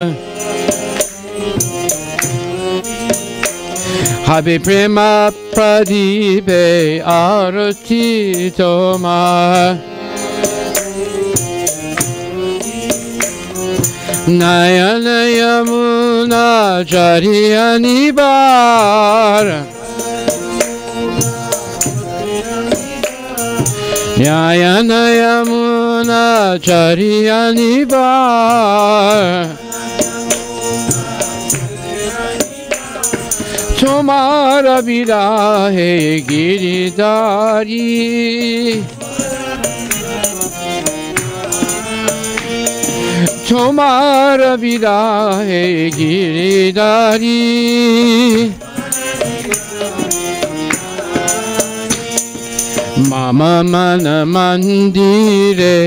Habe prema pradipe arati toma Nayana yamuna jariyani bar Nayana yamuna jariyani bar तुम्हारा विदा है गिरधारी तुम्हारा विदा है गिरधारी मामा मन मंदिरे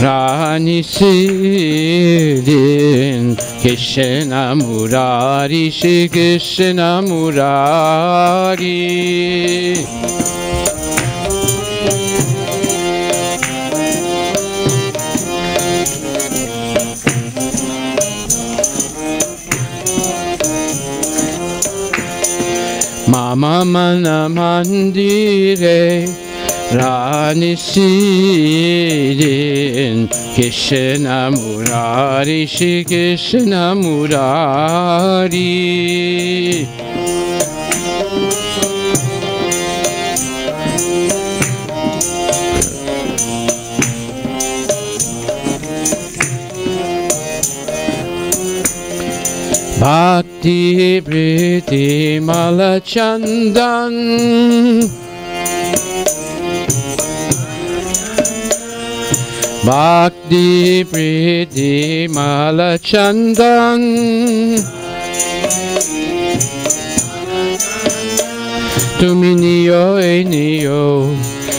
रानी सिद्धिन Krishna Murari Shri Krishna Murari Mama Mana Mandire Rani Siddhin Krishna Murari Shri Krishna Murari Bhakti Priti Malachandan Bhakti Priti Malachandan Tumi niyo niyo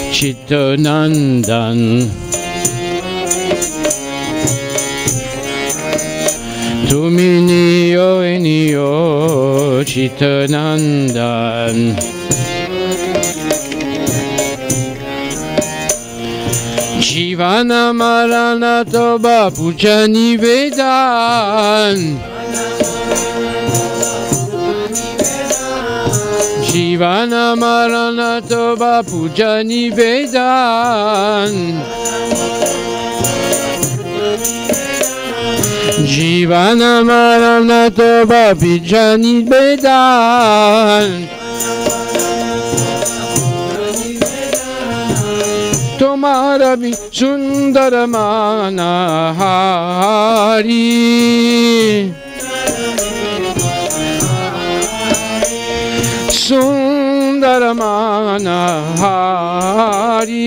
Chittanandan Tumi niyo niyo Chittanandan Jivana Marana Toba Puja Nivedan Jivana Marana Toba Puja Nivedan Jivana Marana Toba Puja Nivedan Tomara bhi sundara mana hari Sundara mana hari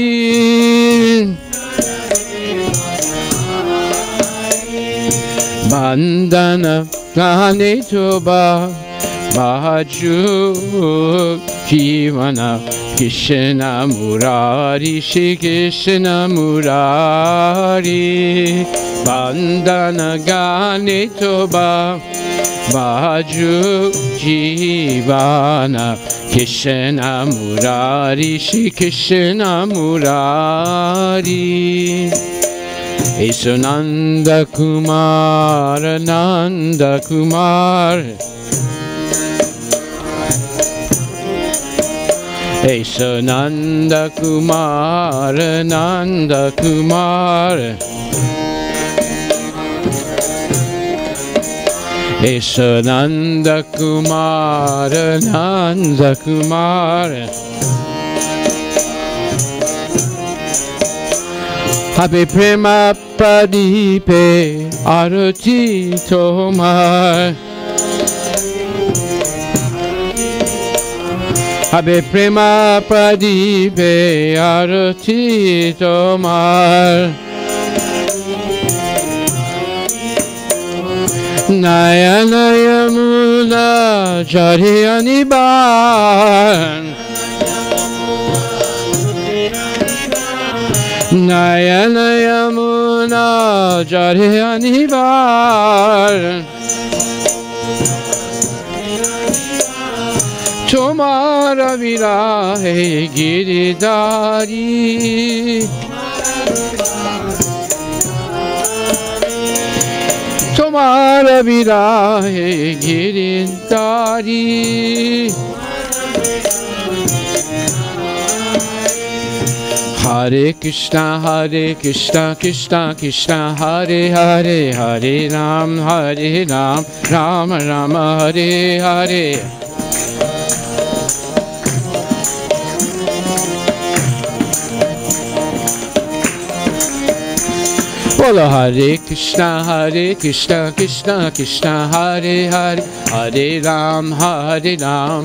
Bandana gane toba Baju Jivana Krishna Murari Shri Krishna Murari Bandana Gane Toba Baju Jivana Krishna Murari Shri Krishna Murari Eso Nanda Kumar Nanda Kumar Aisa Nanda Kumar, Nanda Kumar Aisa Nanda Kumar, Nanda Kumar Habe Prema Pradipe Arati Tomar Habe prema pradipe arati tomar Nayana yamuna jariyani bar Nayana yamuna jariyani bar तुम्हारा विरा है गिरधारी तुम्हारा विराहे Girdhari. Hare Krishna Krishna Krishna Hare Hare, Hare Ram Ram Ram Hare Hare. Bolo Hare Krishna Krishna Krishna Hare Hare, Hare Ram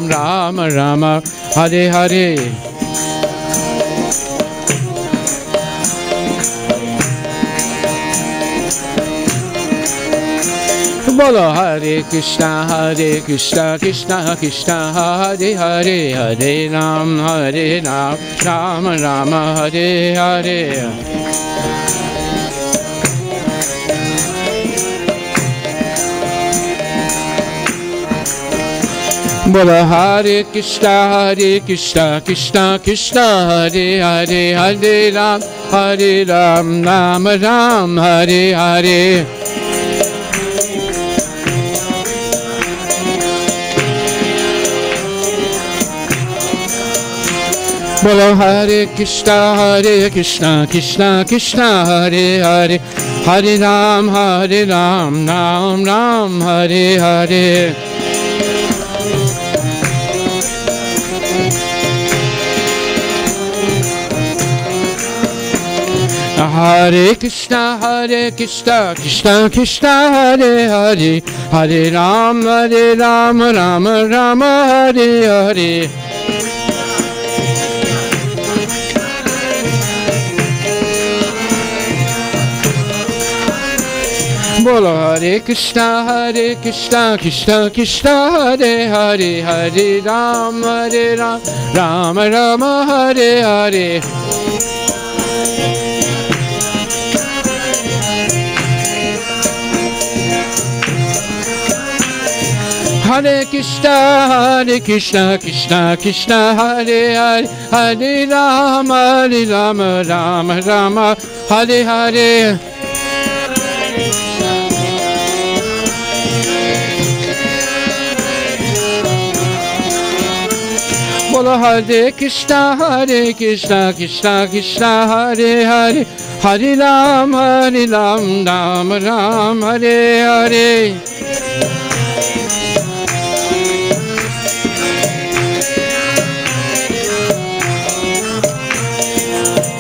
Ram Ram Hare Hare. Bolo Hare Krishna Krishna Krishna Hare Hare, Hare Ram Ram Ram Hare Hare. Bolo Hare Krishna Krishna Krishna Hare Hare, Hare Ram Ram Ram Hare Hare. Bolo Hare Krishna Krishna Krishna Hare Hare, Hare Ram Ram Hare Hare. Hare Krishna Krishna Krishna Hare Hare, Hare Ram Ram Ram Hare Hare. Bolo Hare Krishna Krishna Krishna Hare Hare, Hare Ram Ram Hare Hare. Hare Krishna Krishna Krishna Hare Hare, Hare Ram Ram Hare Hare. Bolo Hare Krishna Krishna Krishna Hare Hare, Hare Ram Ram Hare Hare.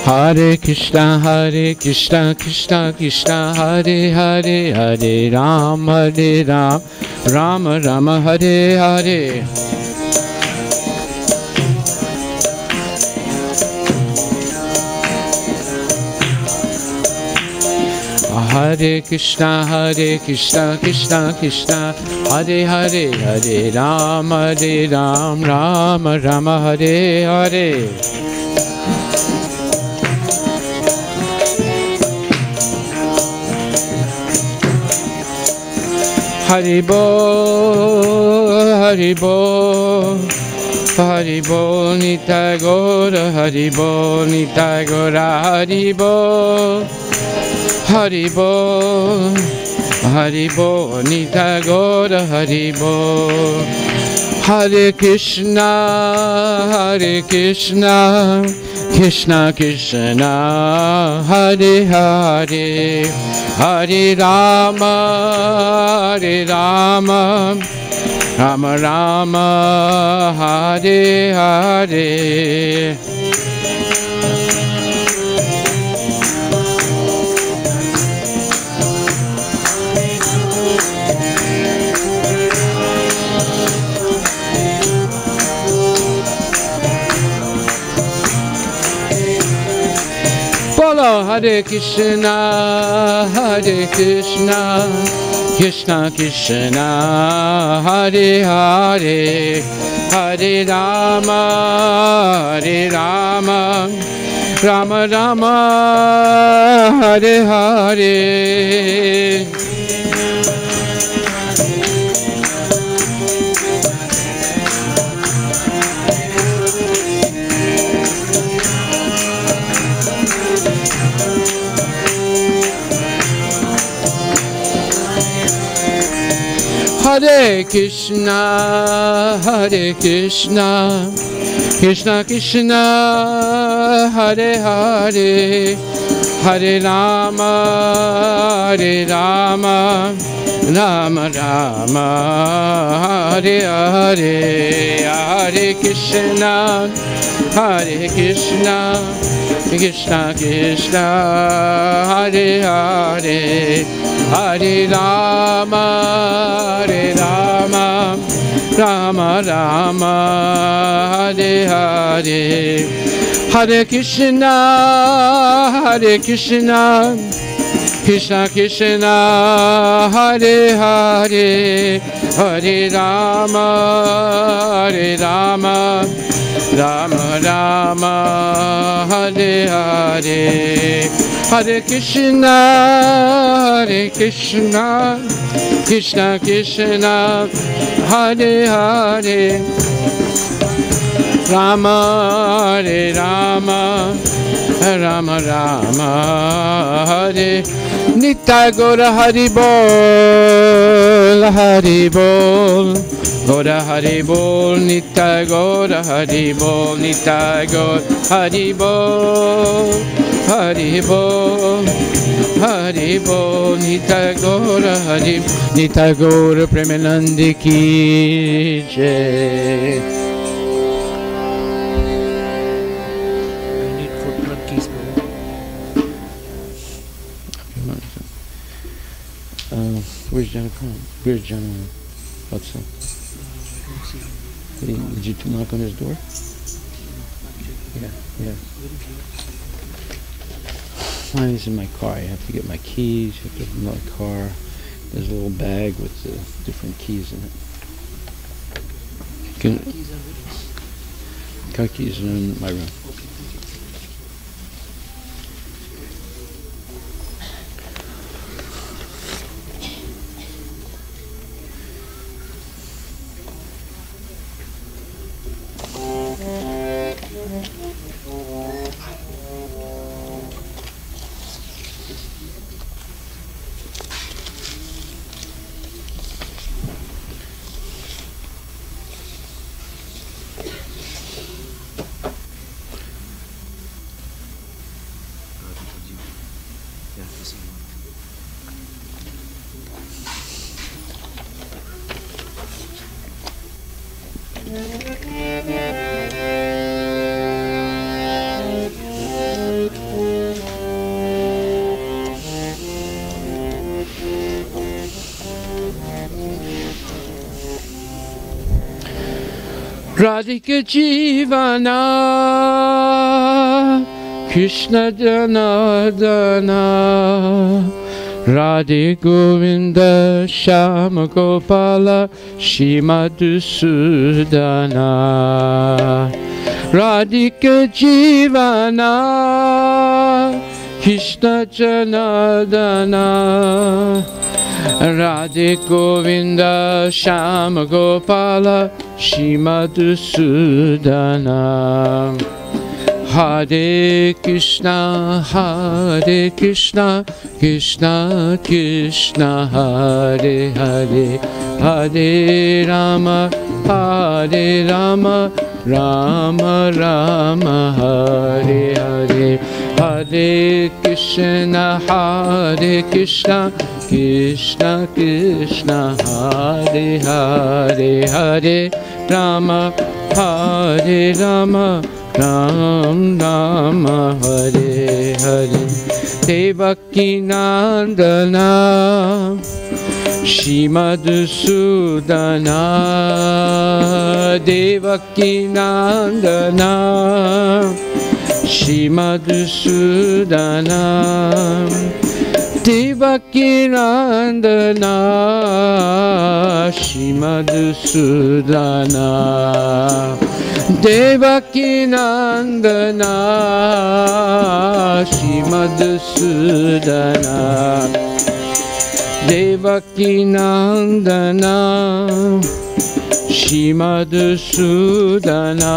Hare Krishna Krishna Krishna Hare Hare, Hare Ram Ram Hare Hare. Hare Krishna Krishna Krishna Hare Hare, Hare Ram Ram Hare Hare. Hari Bol Hari Bol Nitai Gora Hari Bol Nitai Gora Hari Bol Hari Bol Nitai Gora Hari Bol. Hare Krishna Krishna Krishna Hare Hare, Hare Rama Rama Rama Hare Hare. Bolo Hare Krishna Krishna Krishna Hare Hare, Hare Rama Rama Rama Hare Hare. Hare Krishna, Hare Krishna, Krishna Krishna, Hare Hare, Hare Rama, Hare Rama, Rama Rama, Hare Hare, Hare Krishna, Hare Krishna, Krishna Krishna, Hare Hare, Hare Rama, Hare Rama, Rama Rama, Hare Hare, Hare Krishna, Hare Krishna, Krishna Krishna, Hare Hare, Hare Rama, Hare Rama, Rama Rama, Hare Hare, Hare Krishna, Hare Krishna, Krishna Krishna, Hare Hare, Rama, Hare Rama, Rama Rama, Hare Nitai Gora Hari Bol, Hari Bol, Gora Hari Bol, Nitai Gora Hari Bol, Nitai Gora Hari Bol, Hari Bol, Hari Bol, Nitai Gora Hari, Nitai Gora Premanandi Ki Jai. Where's Jenna Khan? Where's Jenna Hudson? Did you knock on his door? Yeah. Mine's in my car. I have to get my keys. I have to open my car. There's a little bag with the different keys in it. Car keys are in my room. Radhika Jivana, Krishna Janardana, Radhe Govinda, Shama Gopala, Shimadusudana. Radhika Jivana, Krishna Janardana, Radhe Govinda, Shama Gopala, Shimadusudana. Hare Krishna, Krishna Krishna, Hare Hare, Hare Rama, Rama Rama, Hare Hare, Hare Krishna, Krishna Krishna, Hare Hare, Hare Rama, Ram Rama, Hare Hare. Devaki Nandana, Shimadusudana, Devaki Nandana, Shimadusudana, Devaki Nandana, Shimadusudana, Devaki Nandana, Shimadusudana, Devaki Nandana, Shimadusudana.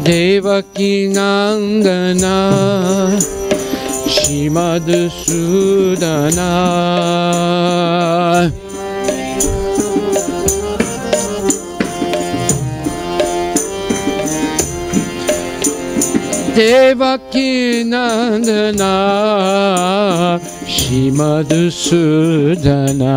Devaki Nandana Shri Madhusudana Devaki Nandana Shri Madhusudana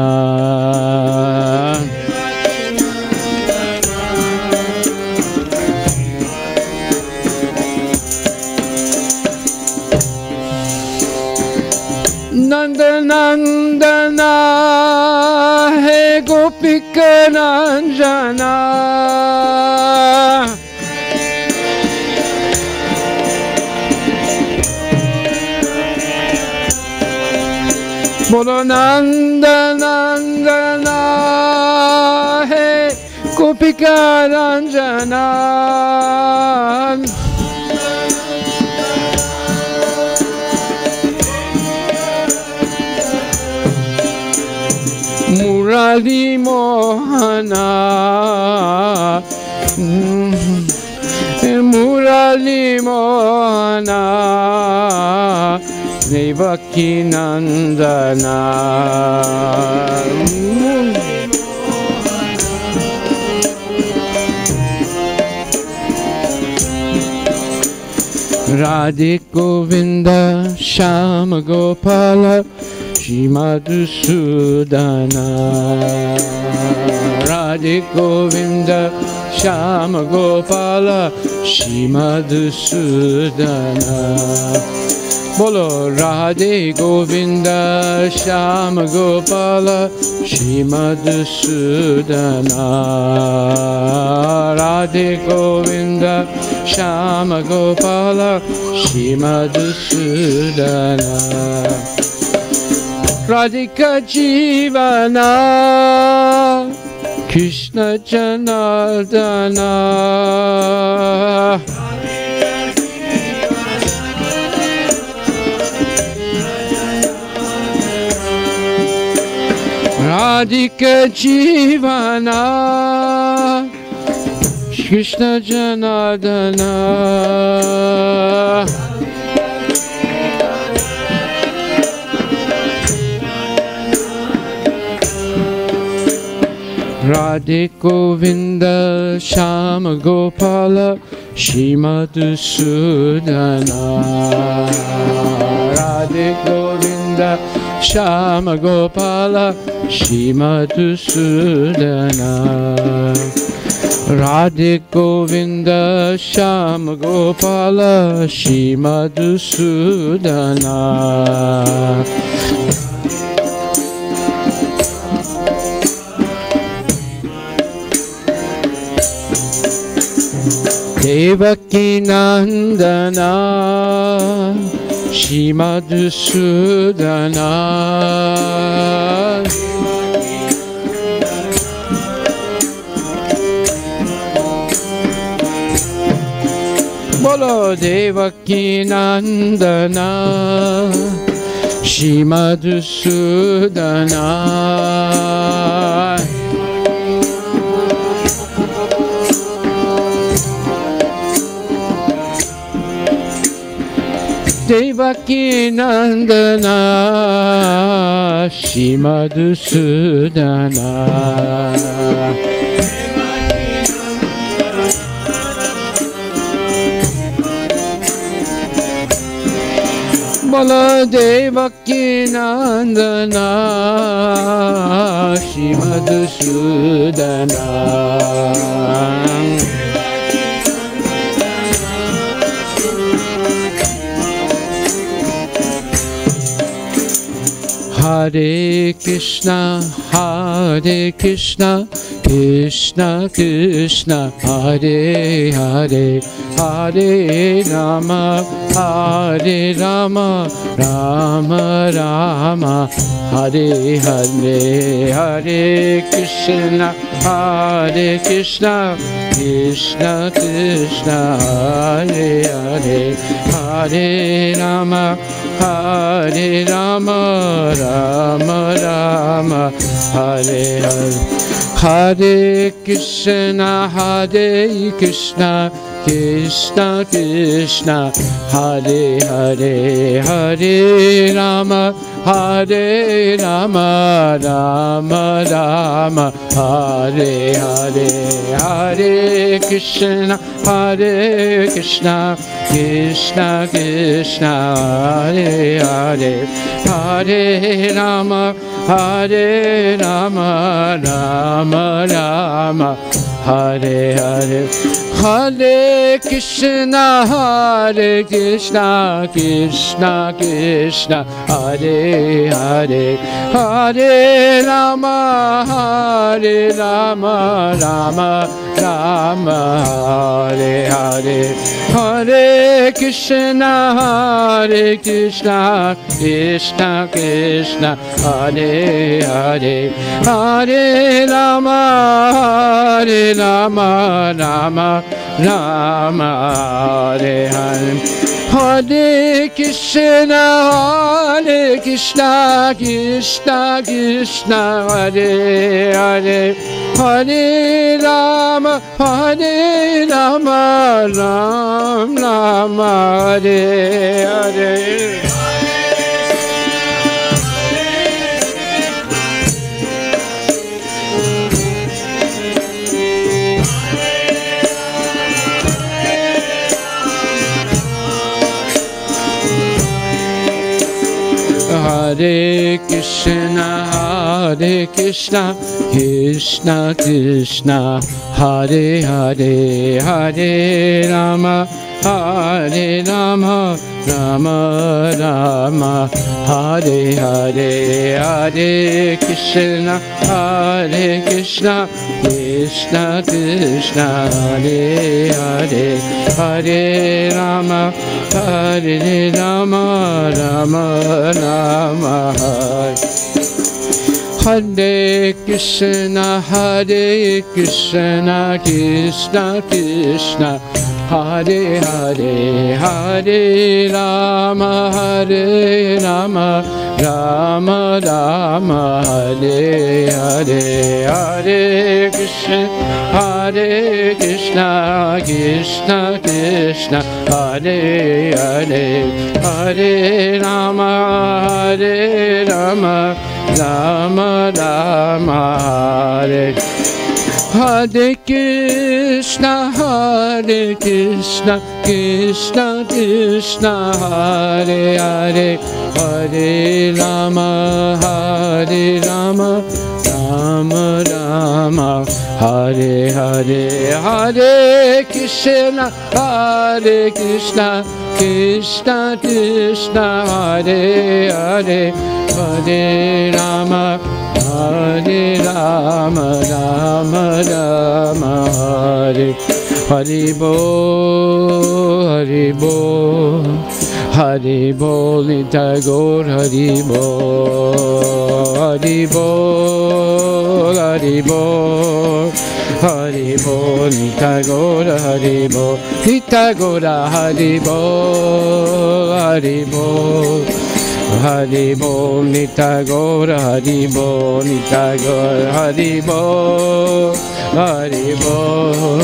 Nandanandana He Gopika Ranjana Bolo Nandanandana He Gopika Ranjana Murali Mohana Murali Mohana Devaki Nandana Radhe Govinda Shama Gopala Shri Madhusudana Radhe Govinda Shama Gopala Shri Madhusudana Bolo Radhe Govinda Shama Gopala Shri Madhusudana Radhe Govinda Shama Gopala Shri Madhusudana Radhika Jivana Krishna Janardana Radhika Jivana Krishna Janardana Radhe Govinda Shama Gopala Shri Madhusudana Radhe Govinda Shama Gopala Shri Madhusudana Radhe Govinda Shama Gopala Shri Madhusudana Devaki Nandana Shri Madhusudana Bolo Devaki Nandana Shri Madhusudana Devaki Nandana Shri Madhusudana Bolo Devaki Nandana Shri Madhusudana Hare Krishna, Krishna Krishna, Hare Hare, Hare Rama, Rama Rama, Hare Hare, Hare Krishna, Krishna Krishna, Hare Hare, Hare Rama, Rama Rama, Hare Hare. Hare Krishna, Krishna Krishna, Hare Hare, Hare Rama, Hare Rama, Rama Rama, Hare Hare, Hare Krishna, Hare Krishna, Krishna Krishna, Hare Hare, Hare Rama, Hare Rama, Rama Rama, Hare Hare, Hare Krishna, Hare Krishna, Krishna Krishna, Hare Hare, Hare Rama, Hare Rama, Rama Rama, Hare Hare, Hare Krishna, Hare Krishna, Krishna Krishna, Hare Hare, Hare Rama, Hare Rama, Rama Rama, Hare Hare, Hare Krishna, Hare Krishna, Krishna Krishna, Hare Hare, Hare Rama, Hare Rama, Ram Rama, Hare Hare. Hare Krishna, Hare Krishna, Krishna Krishna, Hare Hare, Hare Rama, Hare Rama, Rama Rama, Hare Hare, Hare Krishna, Hare Krishna, Krishna Krishna, Hare Hare, Hare Rama, Hare Rama, Rama Rama, Hare Krishna, Hare Krishna, Krishna Krishna, Hare Hare, Hare Rama, Hare Rama, Rama Rama, Hare Hare, Hare Krishna, Hare Krishna, Krishna Krishna, Hare Hare, Hare Rama, Hare Rama, Rama Rama, Hare Hare Krishna, Hare Krishna, Krishna Krishna, Hare Hare, Hare Rama, Hare Rama, Rama Rama, Hare Hare, Hare Krishna, Hare Krishna, Krishna Krishna, Hare Hare, Hare Rama, Hare Rama, Rama Rama, Hare Hari Bol, Hari Bol, Hari Bol, Nitai Gaur, Hari Bol, Hari Bol, Hari Bol, Hari Bol, Nitai Gaur, Hari Bol, Nitai Gaur, Hari Bol, Hari Bol, Hari Bol, Nitai Gaur, Hari Bol, Nitai Gaur, Hari Bol, Hari Bol,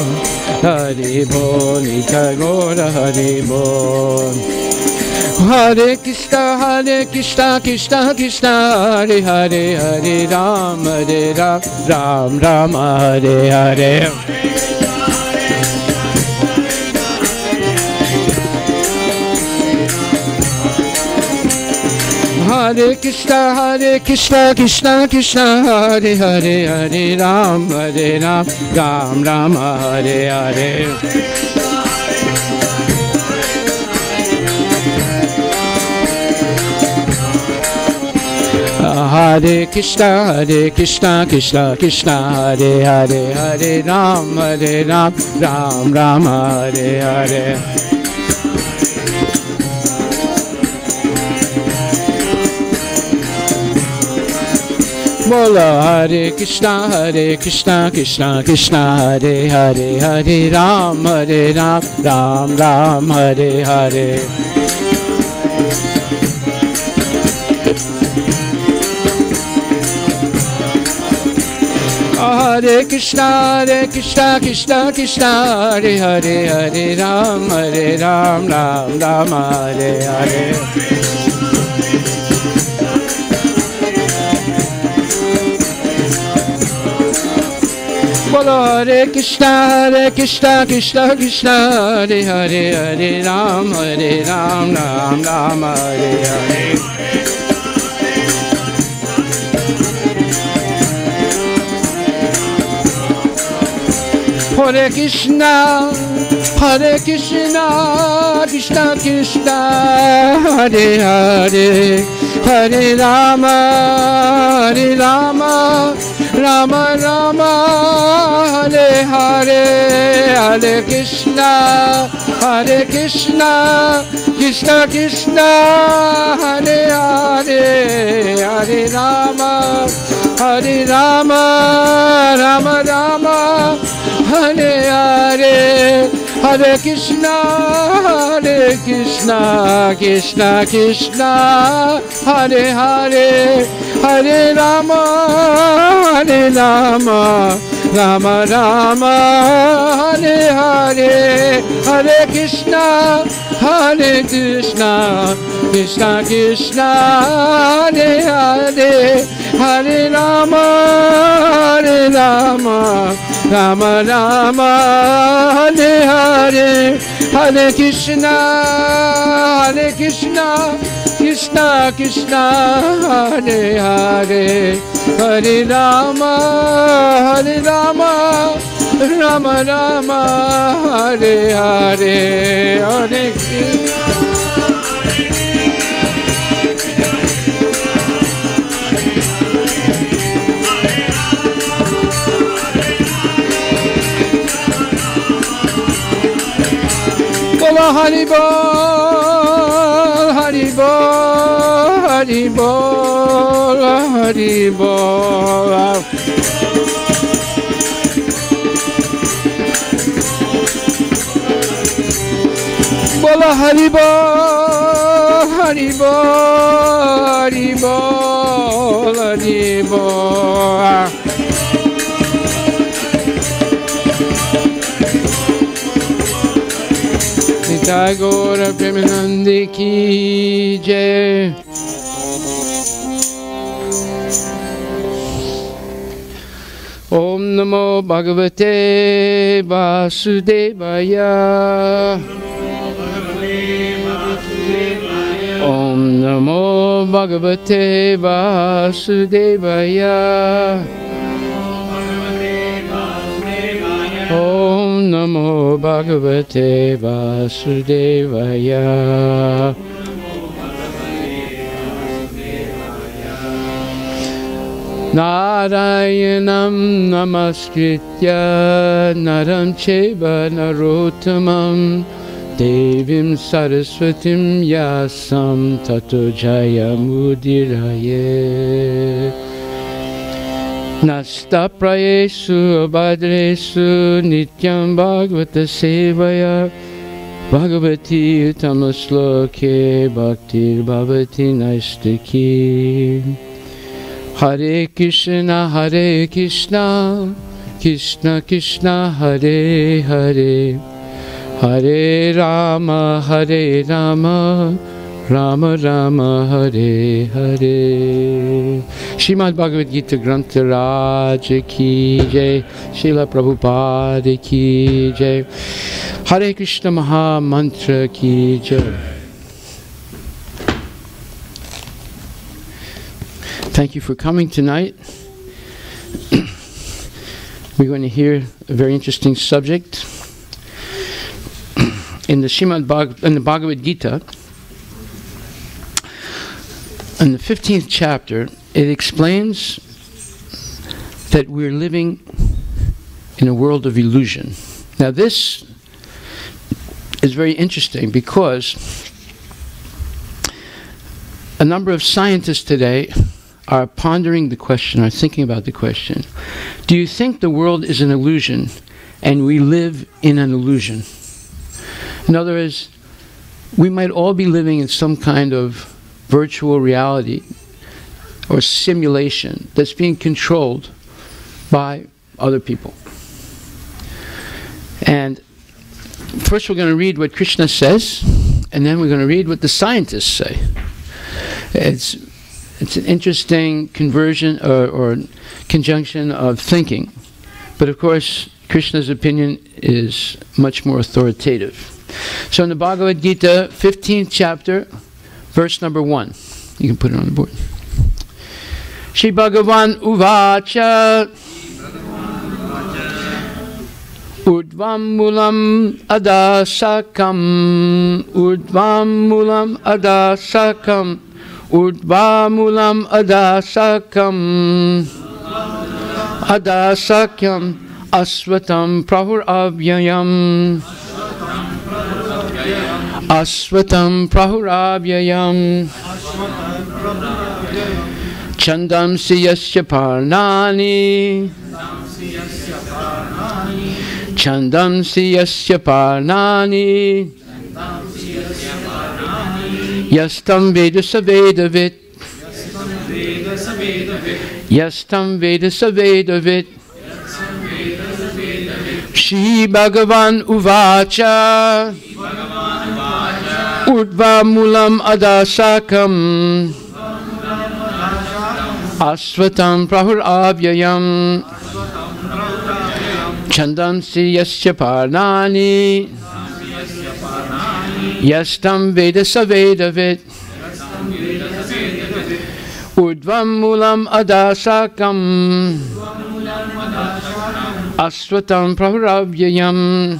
Hari Bol, Nitai Gaur, Hari Bol. Hare Krishna, Hare Krishna, Krishna Krishna, Hare Hare, Hare Ram, Hare Ram, Ram Ram, Hare Hare. Hare Krishna, Krishna Krishna, Hare Hare, Hare Ram, Ram Ram, Hare Hare. Hare Krishna, Krishna Krishna, Hare Hare, Hare Ram, Ram Ram, Hare Hare. Bola Hare Krishna, Krishna Krishna, Hare Hare, Hare Ram, Ram Ram, Hare Hare. Hare Krishna, Krishna Krishna, Hare Hare, Hare Ram, Ram Ram, Hare Hare. Bolo Hare Krishna, Krishna Krishna, Hare Hare, Hare Ram, Ram Ram, Hare Hare. Hare Krishna, Krishna Krishna, Hare Hare, Hare Rama, Rama Rama, Hare Hare, Hare Krishna, Krishna Krishna, Hare Hare, Hare Rama, Rama Rama, Hare Hare, Hare Krishna, Krishna Krishna, Hare Hare, Hare Rama, Rama Rama, Hare Hare, Hare Krishna, Krishna Krishna, Hare Hare, Hare Rama, Rama Rama, Hare Hare, Hare Krishna, Krishna Krishna, Hare Hare, Hare Rama, Rama Rama, Hare Hare, Hare Krishna. Hari Bol, Hari Bol, Hari Bol, Hari Bol. Bola Hari Bol, Hari Bol, Hari Bol, Hari Bol. Jai Gaura Premanandi ki jai. Om Namo Bhagavate Vasudevaya. Om Namo Bhagavate Vasudevaya. Om Namo Bhagavate Vasudevaya. Narayanam Namaskritya Naram Cheva Narottamam Devim Saraswatim Yasam Tato Jayamudiraye. Nastaprayesu Abhadresu Nityam Bhagavata Sevaya Bhagavati Utamasloke Bhaktir Bhavati Naistaki. Hare Krishna, Krishna Krishna, Hare Hare, Hare Rama, Rama Rama, Hare Hare. Srimad Bhagavad Gita Grantha Raja ki jai, Srila Prabhupada ki jai, Hare Krishna Maha Mantra ki jai. Thank you for coming tonight. We're going to hear a very interesting subject. In the Bhagavad Gita, in the 15th chapter, it explains that we're living in a world of illusion. Now this is very interesting because a number of scientists today are pondering the question, are thinking about the question, do you think the world is an illusion and we live in an illusion? In other words, we might all be living in some kind of virtual reality or simulation that's being controlled by other people. And first we're going to read what Krishna says, and then we're going to read what the scientists say. It's an interesting conversion or conjunction of thinking. But of course, Krishna's opinion is much more authoritative. So in the Bhagavad Gita, 15th chapter, verse number 1. You can put it on the board. Shri Bhagavan Uvacha Urdvam Mulam Adasakam Urdvam Mulam Adasakam Urdvam Mulam Adasakam Adasakam Asvatam Prahur Avyayam Asvatam Prahur Avyayam Chandam Siyasya Parnani Chandam Siyasya Parnani Yastam Veda Savedavit Yastam Veda Savedavit Shri Bhagavan Uvacha Urdva Mulam Adasakam Asvatam Prahur Avyayam Chandam Siyasya Parnani Yastam Veda Savedavit Urdvam Mulam Adasakam Asvatam Prahur Avyayam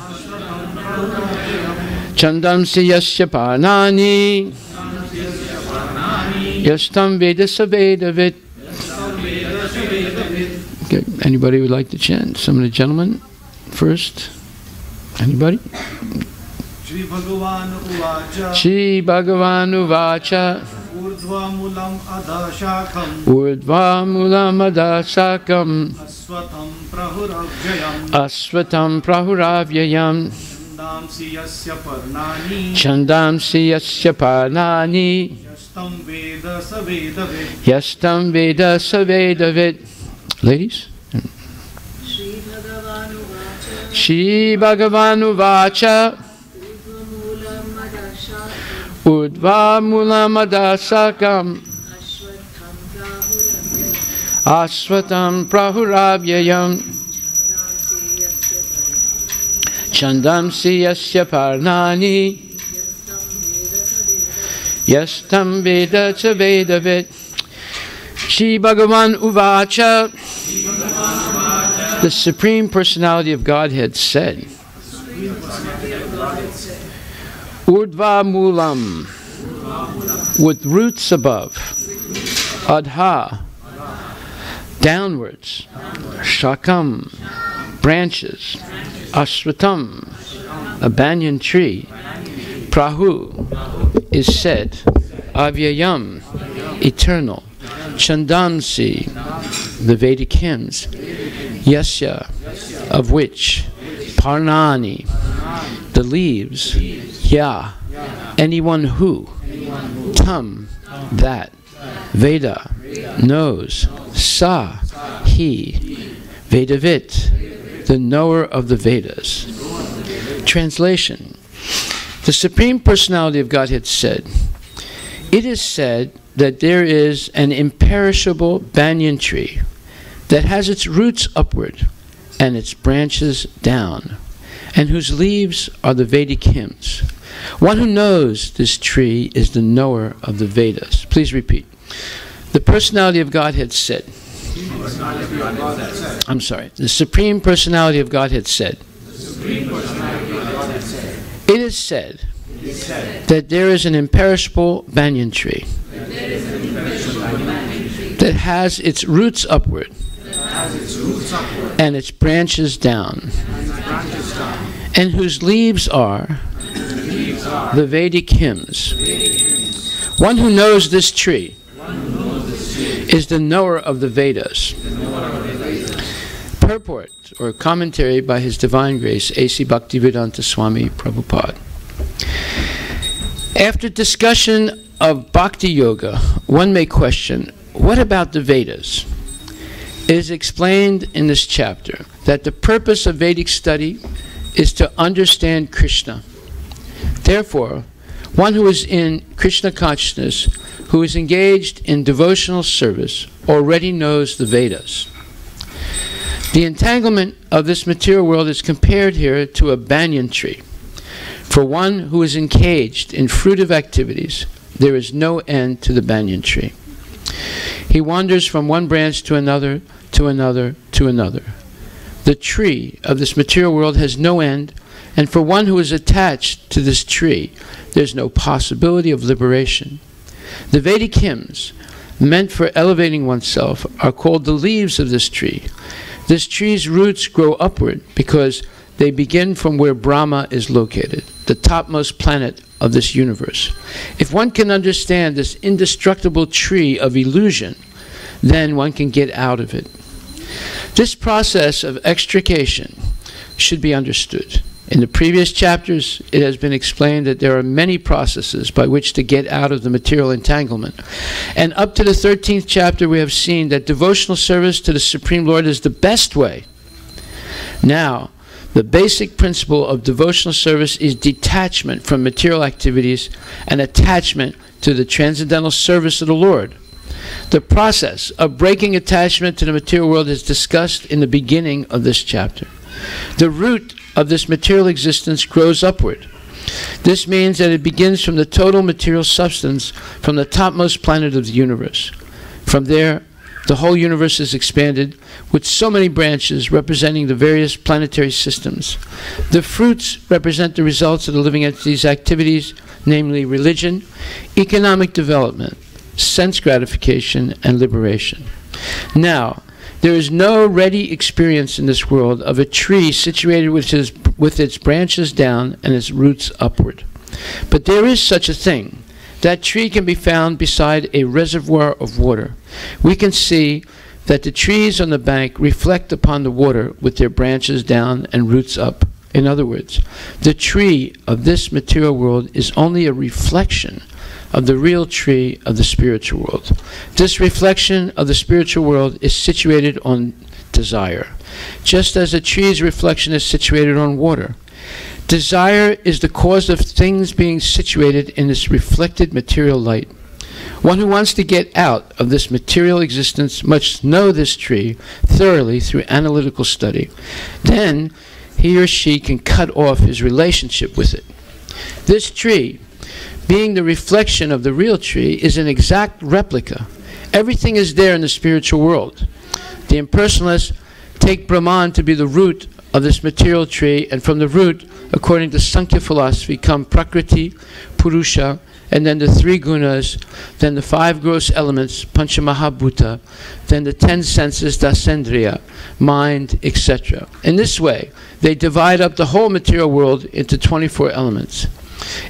Chandam Siyasya Parnani Yastam Veda Savedavit. Okay, anybody would like to chant? Some of the gentlemen first. Anybody? Shri Bhagavan Uvacha Shri Bhagavan Uvacha Urdhva Mulam Adashakam Urdva Mulam Adasakam Asvatam Prahuravjayam Asvatam Prahuravyayam Chandam Siyasya Parnani Chandam Siyasya Parnani Yastam Veda Savedavit Yastam Veda Savedavit. Ladies? Shri Bhagavan Uvacha Urdva Mulam Adasakam Asvatam Prahuravyayam Chandam Siyasya Parnani Yastam Veda Savedavit. Shri Bhagavan Uvacha. The Supreme Personality of Godhead said, Urdva Mulam, with roots above, Adha, downwards, Shakam, branches, Asvatam, a banyan tree, Prahu, is said, Avyayam, eternal, Chandamsi, the Vedic hymns, Yasya, of which, Parnani, the leaves, Ya, anyone who, Tam, that, Veda, knows, Sa, he, Vedavit, the knower of the Vedas. Translation. The Supreme Personality of Godhead said, it is said that there is an imperishable banyan tree that has its roots upward and its branches down, and whose leaves are the Vedic hymns. One who knows this tree is the knower of the Vedas. Please repeat. The Personality of Godhead said, I'm sorry, the Supreme Personality of Godhead said, it is said that there is an imperishable banyan tree that has its roots upward and its branches down, and whose leaves are the Vedic hymns. One who knows this tree is the knower of the Vedas. Purport or commentary by His Divine Grace, A.C. Bhaktivedanta Swami Prabhupada. After discussion of Bhakti Yoga, one may question, what about the Vedas? It is explained in this chapter that the purpose of Vedic study is to understand Krishna. Therefore, one who is in Krishna consciousness, who is engaged in devotional service, already knows the Vedas. The entanglement of this material world is compared here to a banyan tree. For one who is engaged in fruitive activities, there is no end to the banyan tree. He wanders from one branch to another, to another, to another. The tree of this material world has no end, and for one who is attached to this tree, there's no possibility of liberation. The Vedic hymns, meant for elevating oneself, are called the leaves of this tree. This tree's roots grow upward because they begin from where Brahma is located, the topmost planet of this universe. If one can understand this indestructible tree of illusion, then one can get out of it. This process of extrication should be understood. In the previous chapters, it has been explained that there are many processes by which to get out of the material entanglement. And up to the 13th chapter, we have seen that devotional service to the Supreme Lord is the best way. Now, the basic principle of devotional service is detachment from material activities and attachment to the transcendental service of the Lord. The process of breaking attachment to the material world is discussed in the beginning of this chapter. The root of this material existence grows upward. This means that it begins from the total material substance, from the topmost planet of the universe. From there, the whole universe is expanded with so many branches representing the various planetary systems. The fruits represent the results of the living entity's activities, namely religion, economic development, sense gratification, and liberation. Now, there is no ready experience in this world of a tree situated with its branches down and its roots upward. But there is such a thing. That tree can be found beside a reservoir of water. We can see that the trees on the bank reflect upon the water with their branches down and roots up. In other words, the tree of this material world is only a reflection of the real tree of the spiritual world. This reflection of the spiritual world is situated on desire, just as a tree's reflection is situated on water. Desire is the cause of things being situated in this reflected material light. One who wants to get out of this material existence must know this tree thoroughly through analytical study. Then he or she can cut off his relationship with it. This tree, being the reflection of the real tree, is an exact replica. Everything is there in the spiritual world. The impersonalists take Brahman to be the root of this material tree, and from the root, according to Sankhya philosophy, come Prakriti, Purusha, and then the three gunas, then the five gross elements, Panchamahabhuta, then the 10 senses, Dasendriya, mind, etc. In this way, they divide up the whole material world into 24 elements.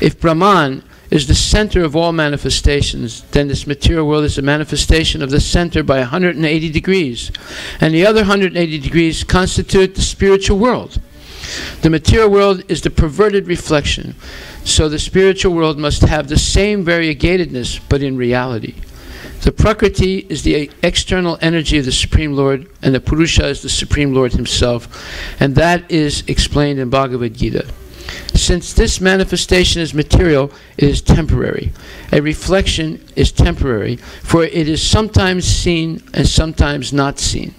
If Brahman is the center of all manifestations, then this material world is a manifestation of the center by 180 degrees, and the other 180 degrees constitute the spiritual world. The material world is the perverted reflection, so the spiritual world must have the same variegatedness, but in reality. The Prakriti is the external energy of the Supreme Lord, and the Purusha is the Supreme Lord himself, and that is explained in Bhagavad Gita. Since this manifestation is material, it is temporary. A reflection is temporary, for it is sometimes seen and sometimes not seen.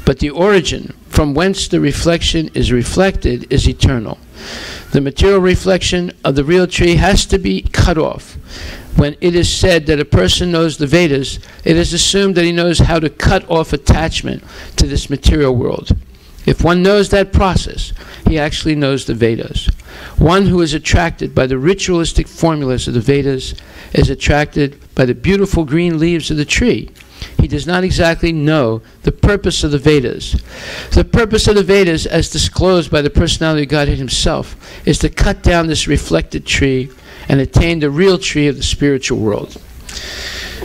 But the origin from whence the reflection is reflected is eternal. The material reflection of the real tree has to be cut off. When it is said that a person knows the Vedas, it is assumed that he knows how to cut off attachment to this material world. If one knows that process, he actually knows the Vedas. One who is attracted by the ritualistic formulas of the Vedas is attracted by the beautiful green leaves of the tree. He does not exactly know the purpose of the Vedas. The purpose of the Vedas, as disclosed by the personality of Godhead himself, is to cut down this reflected tree and attain the real tree of the spiritual world.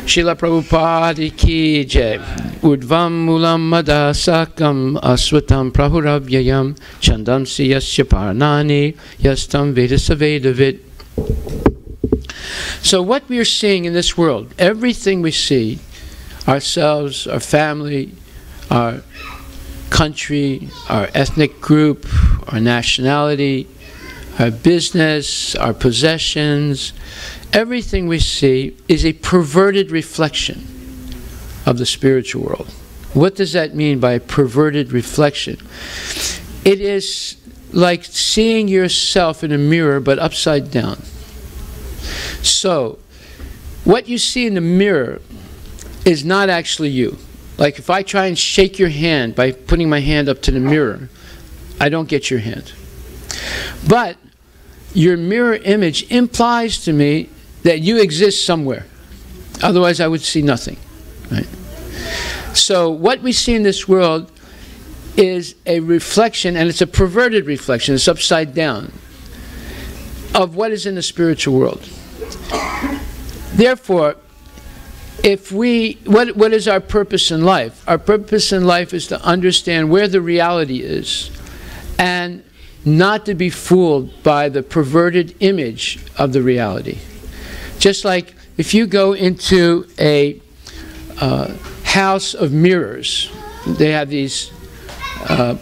Srila Prabhupada ki jai. Urdvam mulam madasakam aswatam prahurabhyayam chandamsi yasya parnani yastam vedasa vedavid. So what we are seeing in this world, everything we see, ourselves, our family, our country, our ethnic group, our nationality, our business, our possessions. Everything we see is a perverted reflection of the spiritual world. What does that mean by perverted reflection? It is like seeing yourself in a mirror but upside down. So, what you see in the mirror is not actually you. Like if I try and shake your hand by putting my hand up to the mirror, I don't get your hand. But your mirror image implies to me that you exist somewhere. Otherwise I would see nothing. Right? So what we see in this world is a reflection, and it's a perverted reflection, it's upside down, of what is in the spiritual world. Therefore, what is our purpose in life? Our purpose in life is to understand where the reality is and not to be fooled by the perverted image of the reality. Just like if you go into a house of mirrors, they have these like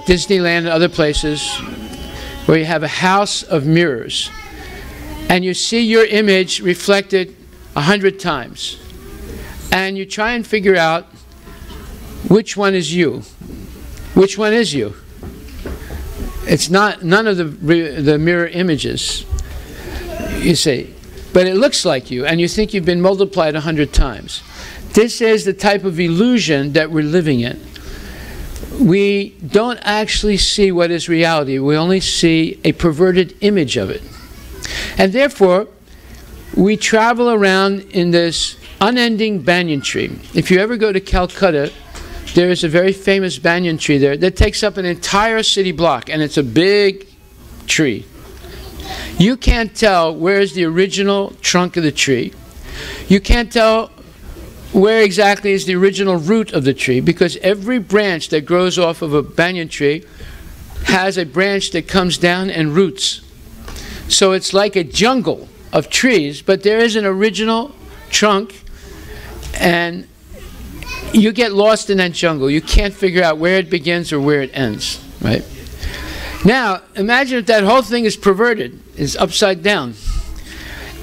Disneyland and other places where you have a house of mirrors, and you see your image reflected 100 times, and you try and figure out which one is you. Which one is you? It's not none of the mirror images, you see, but it looks like you, and you think you've been multiplied 100 times. This is the type of illusion that we're living in. We don't actually see what is reality. We only see a perverted image of it. And therefore, we travel around in this unending banyan tree. If you ever go to Calcutta, there is a very famous banyan tree there that takes up an entire city block, and it's a big tree. You can't tell where is the original trunk of the tree. You can't tell where exactly is the original root of the tree, because every branch that grows off of a banyan tree has a branch that comes down and roots. So it's like a jungle of trees, but there is an original trunk, and you get lost in that jungle. You can't figure out where it begins or where it ends, right? Now, imagine if that whole thing is perverted, is upside down,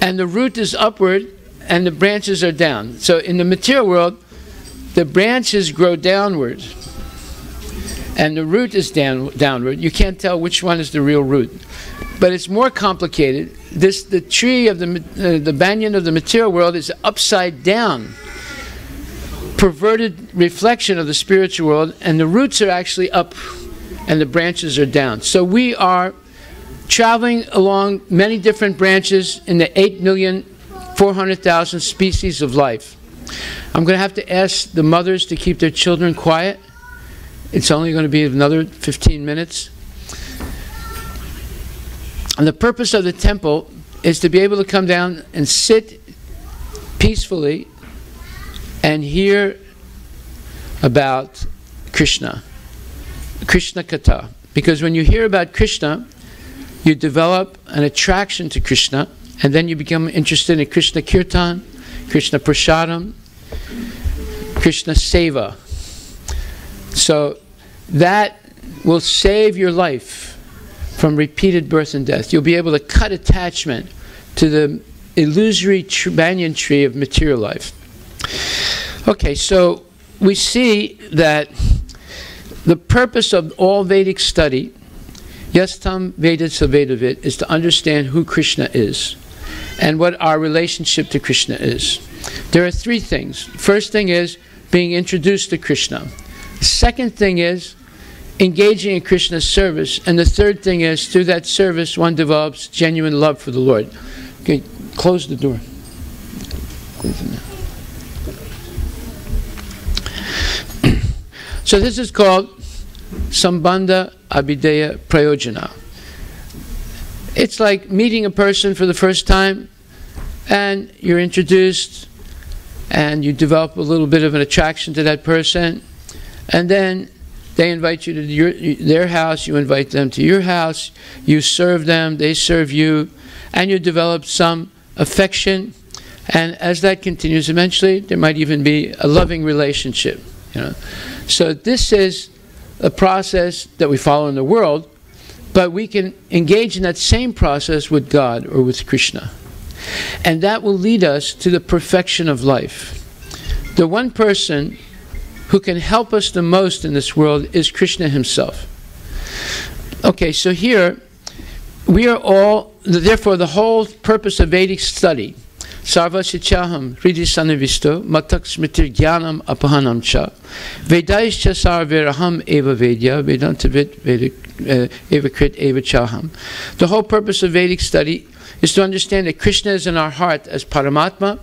and the root is upward, and the branches are down. So in the material world, the branches grow downward, and the root is downward. You can't tell which one is the real root. But it's more complicated. The tree of the banyan of the material world is upside down, perverted reflection of the spiritual world, and the roots are actually up, and the branches are down. So we are traveling along many different branches in the 8,400,000 species of life. I'm going to have to ask the mothers to keep their children quiet. It's only going to be another 15 minutes. And the purpose of the temple is to be able to come down and sit peacefully and hear about Krishna, Krishna Katha. Because when you hear about Krishna, you develop an attraction to Krishna, and then you become interested in Krishna Kirtan, Krishna Prasadam, Krishna Seva. So that will save your life from repeated birth and death. You'll be able to cut attachment to the illusory banyan tree of material life. Okay, so we see that the purpose of all Vedic study, Yastam Vedat Savedavit, is to understand who Krishna is and what our relationship to Krishna is. There are three things. First thing is being introduced to Krishna. The second thing is engaging in Krishna's service. And the third thing is, through that service, one develops genuine love for the Lord. Okay, close the door. So this is called Sambandha Abhideya Prayojana. It's like meeting a person for the first time, and you're introduced, and you develop a little bit of an attraction to that person, and then they invite you to their house, you invite them to your house, you serve them, they serve you, and you develop some affection, And as that continues, eventually there might even be a loving relationship. So this is a process that we follow in the world, but we can engage in that same process with God or with Krishna. And that will lead us to the perfection of life. The one person who can help us the most in this world is Krishna himself. Okay, so here we are all, therefore the whole purpose of Vedic study, Sarva Shichaham Hridi Sanavisto Matak Smritir Jnanam Apahanam Cha Vedaischa Sarveraham Eva Vedya Vedantavit Eva Krit Eva Chaham. The whole purpose of Vedic study is to understand that Krishna is in our heart as Paramatma.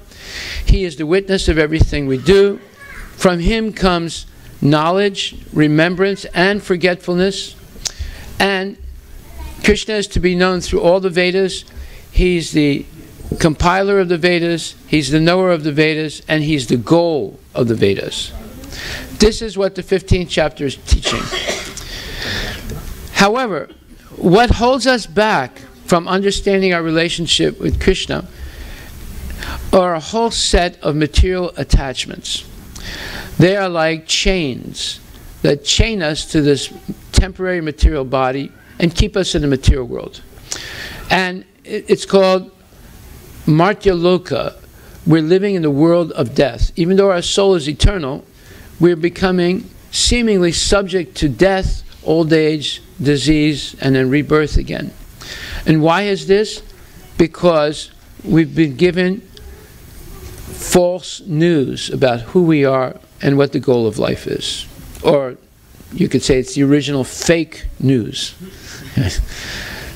He is the witness of everything we do. From him comes knowledge, remembrance, and forgetfulness. And Krishna is to be known through all the Vedas. He's the compiler of the Vedas, he's the knower of the Vedas, and he's the goal of the Vedas. This is what the 15th chapter is teaching. However, what holds us back from understanding our relationship with Krishna are a whole set of material attachments. They are like chains that chain us to this temporary material body and keep us in the material world. And it's called Martya Loka. We're living in the world of death. Even though our soul is eternal, we're becoming seemingly subject to death, old age, disease, and then rebirth again. And why is this? Because we've been given false news about who we are and what the goal of life is. Or you could say it's the original fake news.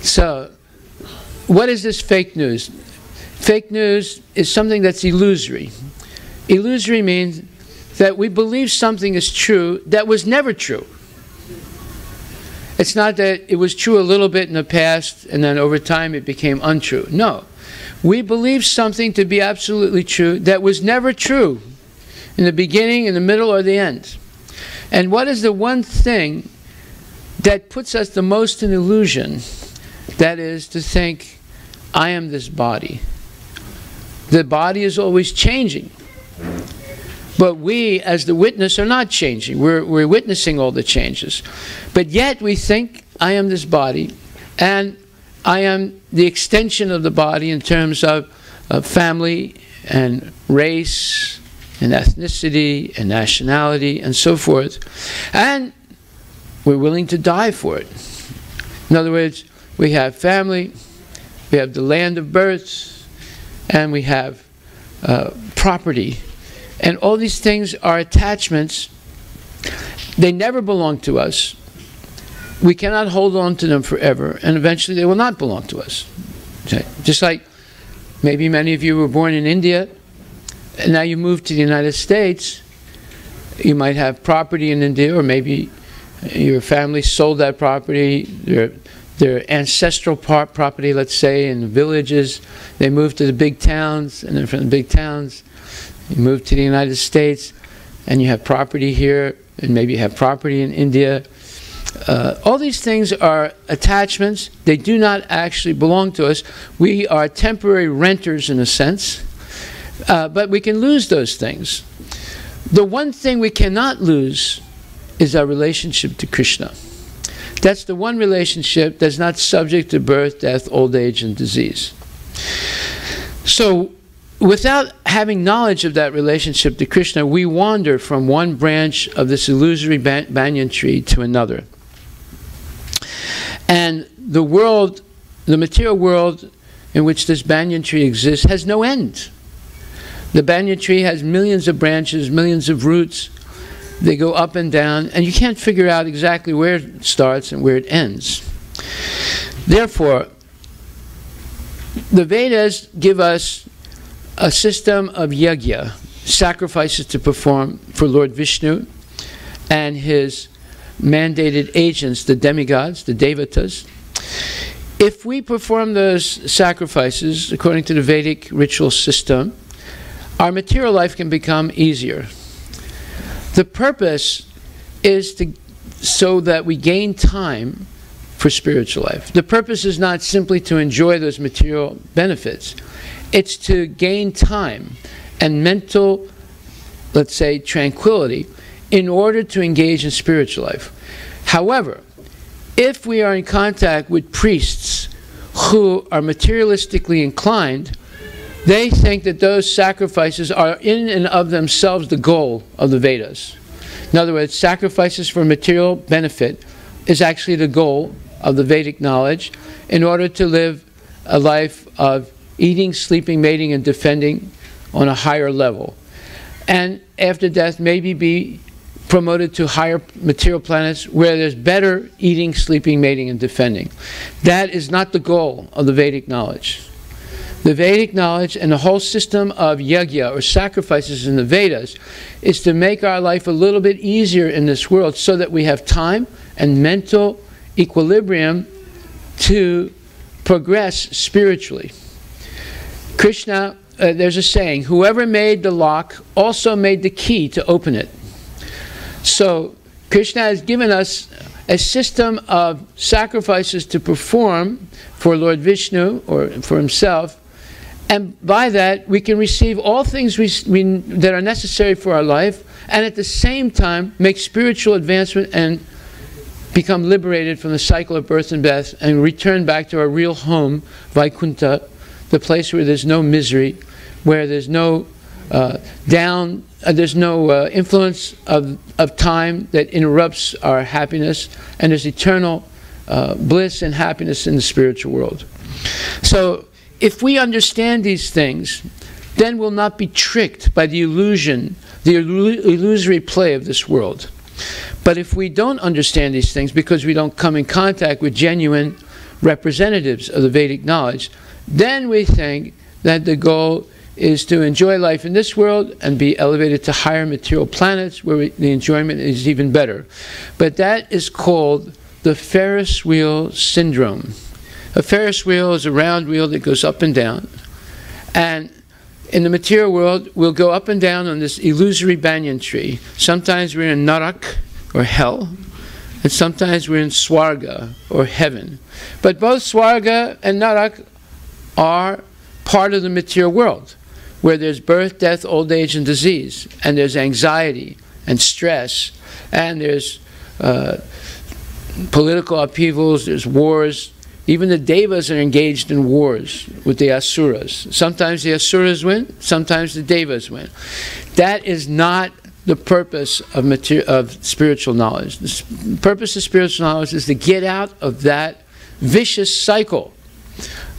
So, what is this fake news? Fake news is something that's illusory. Illusory means that we believe something is true that was never true. It's not that it was true a little bit in the past and then over time it became untrue. No. We believe something to be absolutely true that was never true in the beginning, in the middle, or the end. And what is the one thing that puts us the most in illusion? That is to think, I am this body. The body is always changing. But we, as the witness, are not changing. We're witnessing all the changes. But yet we think, I am this body, and I am the extension of the body in terms of family and race and ethnicity and nationality and so forth. And we're willing to die for it. In other words, we have family, we have the land of birth, and we have property. And all these things are attachments. They never belong to us. We cannot hold on to them forever, and eventually they will not belong to us. Okay. Just like maybe many of you were born in India, and now you moved to the United States. You might have property in India, or maybe your family sold that property, their ancestral property, let's say, in the villages. They moved to the big towns, and then from the big towns, you move to the United States, and you have property here, and maybe you have property in India. All these things are attachments. They do not actually belong to us. We are temporary renters in a sense, but we can lose those things. The one thing we cannot lose is our relationship to Krishna. That's the one relationship that's not subject to birth, death, old age, and disease. So, without having knowledge of that relationship to Krishna, we wander from one branch of this illusory banyan tree to another. And the world, the material world in which this banyan tree exists, has no end. The banyan tree has millions of branches, millions of roots. They go up and down, and you can't figure out exactly where it starts and where it ends. Therefore, the Vedas give us a system of yajna, sacrifices to perform for Lord Vishnu and his mandated agents, the demigods, the devatas. If we perform those sacrifices according to the Vedic ritual system, our material life can become easier. The purpose is so that we gain time for spiritual life. The purpose is not simply to enjoy those material benefits. It's to gain time and mental, let's say, tranquility in order to engage in spiritual life. However, if we are in contact with priests who are materialistically inclined, they think that those sacrifices are in and of themselves the goal of the Vedas. In other words, sacrifices for material benefit is actually the goal of the Vedic knowledge in order to live a life of eating, sleeping, mating, and defending on a higher level. And after death, maybe be promoted to higher material planets where there's better eating, sleeping, mating, and defending. That is not the goal of the Vedic knowledge. The Vedic knowledge and the whole system of yajna, or sacrifices in the Vedas, is to make our life a little bit easier in this world so that we have time and mental equilibrium to progress spiritually. Krishna, there's a saying, whoever made the lock also made the key to open it. So Krishna has given us a system of sacrifices to perform for Lord Vishnu or for himself, and by that we can receive all things that are necessary for our life, and at the same time make spiritual advancement and become liberated from the cycle of birth and death and return back to our real home, Vaikuntha, the place where there's no misery, where there's no there's no influence of time that interrupts our happiness, and there's eternal bliss and happiness in the spiritual world. So if we understand these things, then we'll not be tricked by the illusion, the illusory play of this world. But if we don't understand these things because we don't come in contact with genuine representatives of the Vedic knowledge, then we think that the goal is to enjoy life in this world and be elevated to higher material planets where the enjoyment is even better. But that is called the Ferris wheel syndrome. A Ferris wheel is a round wheel that goes up and down. And in the material world, we'll go up and down on this illusory banyan tree. Sometimes we're in Narak, or hell, and sometimes we're in Swarga, or heaven. But both Swarga and Narak are part of the material world, where there's birth, death, old age, and disease, and there's anxiety and stress, and there's political upheavals, there's wars. Even the devas are engaged in wars with the asuras. Sometimes the asuras win, sometimes the devas win. That is not the purpose of spiritual knowledge. The purpose of spiritual knowledge is to get out of that vicious cycle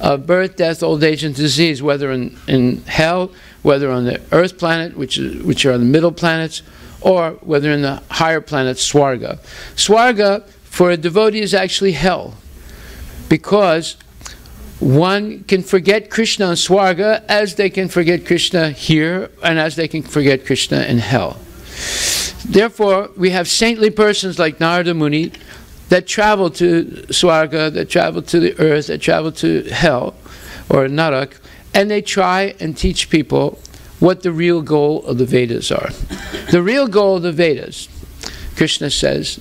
of birth, death, old age, and disease, whether in hell, whether on the earth planet, which are the middle planets, or whether in the higher planet, Swarga. Swarga, for a devotee, is actually hell, because one can forget Krishna in Swarga as they can forget Krishna here, and as they can forget Krishna in hell. Therefore, we have saintly persons like Narada Muni that travel to Swarga, that travel to the earth, that travel to hell, or Narak, and they try and teach people what the real goal of the Vedas are. The real goal of the Vedas, Krishna says,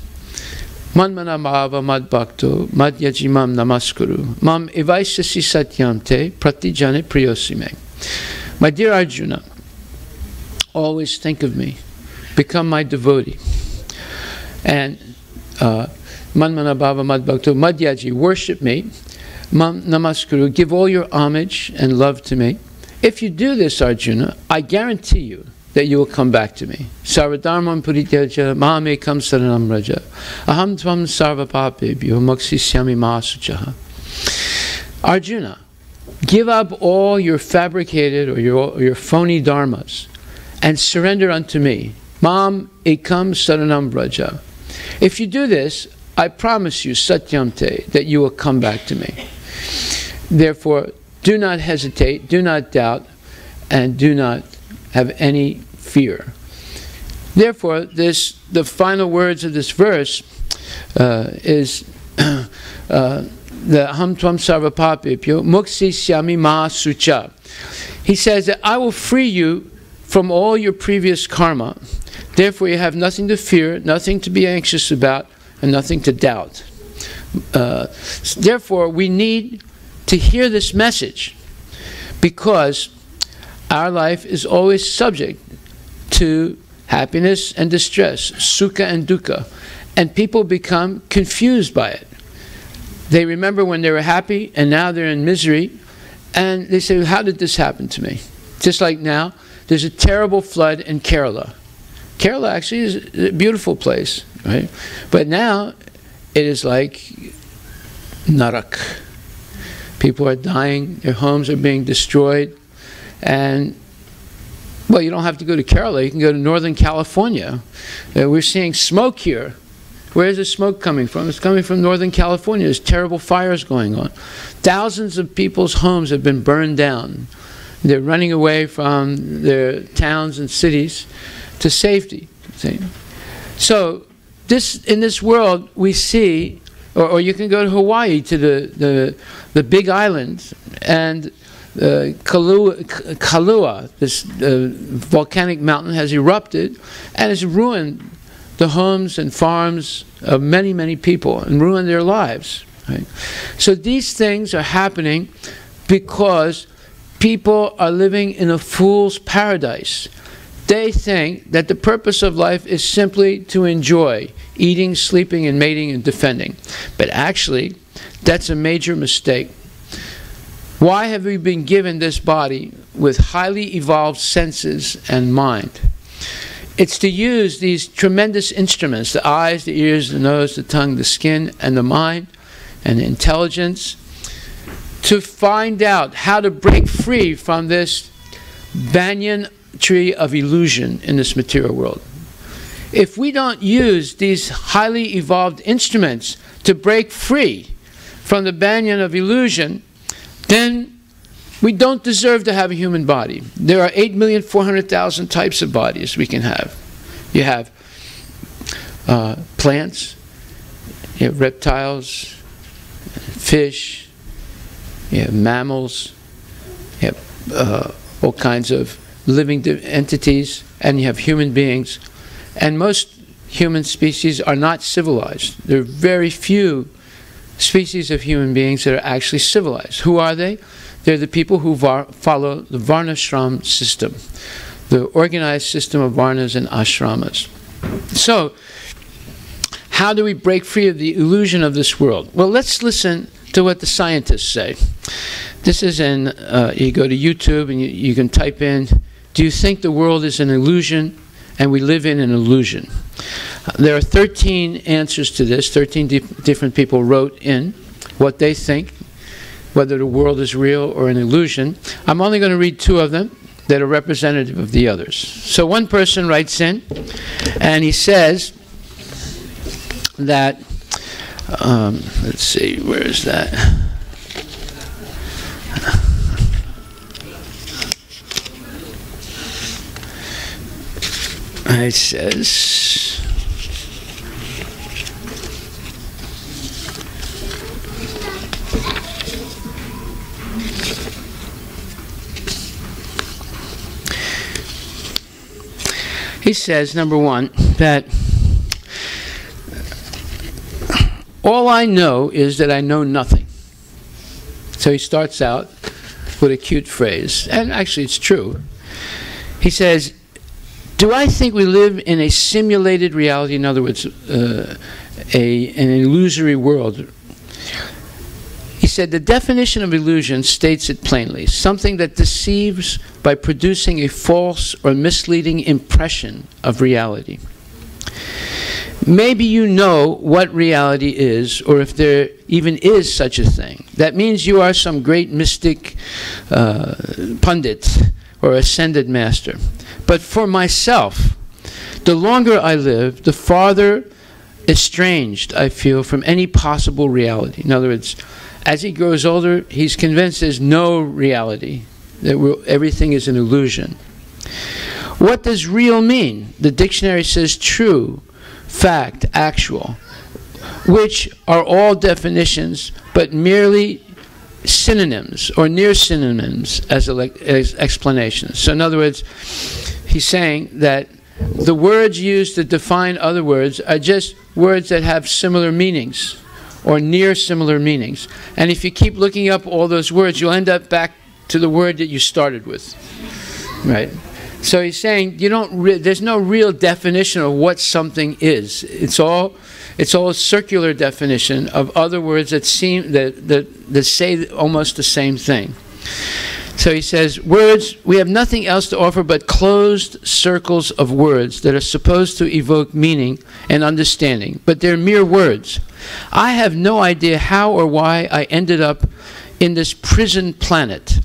Manmanamava madbhakto madyajimam namaskuru mam evaisasi satyam te pratijane priyosime. My dear Arjuna, always think of me, become my devotee. And Manmanabhava madbhakto madhyaji, worship me. Mam namaskuru, give all your homage and love to me. If you do this, Arjuna, I guarantee you that you will come back to me. Sarvadharmam purityaja mahamekam saranam raja aham tvam sarvapapebhyo moksisyami mahasuchaha. Arjuna, give up all your fabricated or your phony dharmas and surrender unto me. Mam ekam saranam raja. If you do this, I promise you, satyam te, that you will come back to me. Therefore, do not hesitate, do not doubt, and do not have any fear. Therefore, the final words of this verse is the Aham Tvam Sarvapapipyo Mukti Syami Mahasucha. He says that I will free you from all your previous karma. Therefore, you have nothing to fear, nothing to be anxious about, and nothing to doubt. Therefore, we need to hear this message, because our life is always subject to happiness and distress, sukha and dukkha, and people become confused by it. They remember when they were happy and now they're in misery, and they say, how did this happen to me? Just like now, there's a terrible flood in Kerala. Kerala actually is a beautiful place, right? But now it is like narak. People are dying, their homes are being destroyed, and well, you don't have to go to Kerala, you can go to Northern California. We're seeing smoke here. Where is the smoke coming from? It's coming from Northern California. There's terrible fires going on. Thousands of people's homes have been burned down. They're running away from their towns and cities to safety. So in this world we see, or you can go to Hawaii, to the big island, and Kailua, this volcanic mountain, has erupted and has ruined the homes and farms of many, many people and ruined their lives. Right? So these things are happening because people are living in a fool's paradise. They think that the purpose of life is simply to enjoy eating, sleeping, and mating and defending. But actually, that's a major mistake. Why have we been given this body with highly evolved senses and mind? It's to use these tremendous instruments, the eyes, the ears, the nose, the tongue, the skin, and the mind, and the intelligence, to find out how to break free from this banyan tree of illusion in this material world. If we don't use these highly evolved instruments to break free from the banyan of illusion, then we don't deserve to have a human body. There are 8,400,000 types of bodies we can have. You have plants, you have reptiles, fish, you have mammals, you have all kinds of living entities, and you have human beings. And most human species are not civilized. There are very few species of human beings that are actually civilized. Who are they? They're the people who follow the varnashram system, the organized system of varnas and ashramas. So, how do we break free of the illusion of this world? Well, let's listen to what the scientists say. This is in, you go to YouTube and you can type in, do you think the world is an illusion and we live in an illusion? There are 13 answers to this. 13 different people wrote in what they think, whether the world is real or an illusion. I'm only going to read 2 of them that are representative of the others. So one person writes in, and he says that, let's see, where is that? It says, he says, number one, that all I know is that I know nothing. So he starts out with a cute phrase, and actually it's true. He says, do I think we live in a simulated reality, in other words, an illusory world? He said, the definition of illusion states it plainly, something that deceives by producing a false or misleading impression of reality. Maybe you know what reality is, or if there even is such a thing. That means you are some great mystic pundit or ascended master. But for myself, the longer I live, the farther estranged I feel from any possible reality. In other words, as he grows older, he's convinced there's no reality, that everything is an illusion. What does real mean? The dictionary says true, fact, actual, which are all definitions, but merely synonyms or near synonyms as explanations. So in other words, he's saying that the words used to define other words are just words that have similar meanings or near similar meanings. And if you keep looking up all those words, you'll end up back to the word that you started with, right? So he's saying there's no real definition of what something is. It's all a circular definition of other words that say almost the same thing. So he says, words, we have nothing else to offer but closed circles of words that are supposed to evoke meaning and understanding, but they're mere words. I have no idea how or why I ended up in this prison planet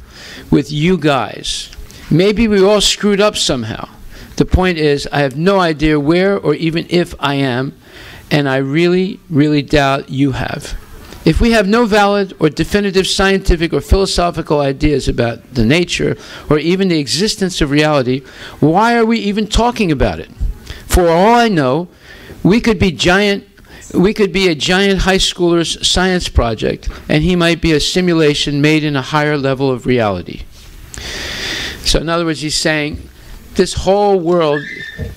with you guys. Maybe we all screwed up somehow. The point is, I have no idea where or even if I am, and I really, really doubt you have. If we have no valid or definitive scientific or philosophical ideas about the nature or even the existence of reality, why are we even talking about it? For all I know, we could be a giant high schooler's science project, and he might be a simulation made in a higher level of reality. So in other words, he's saying this whole world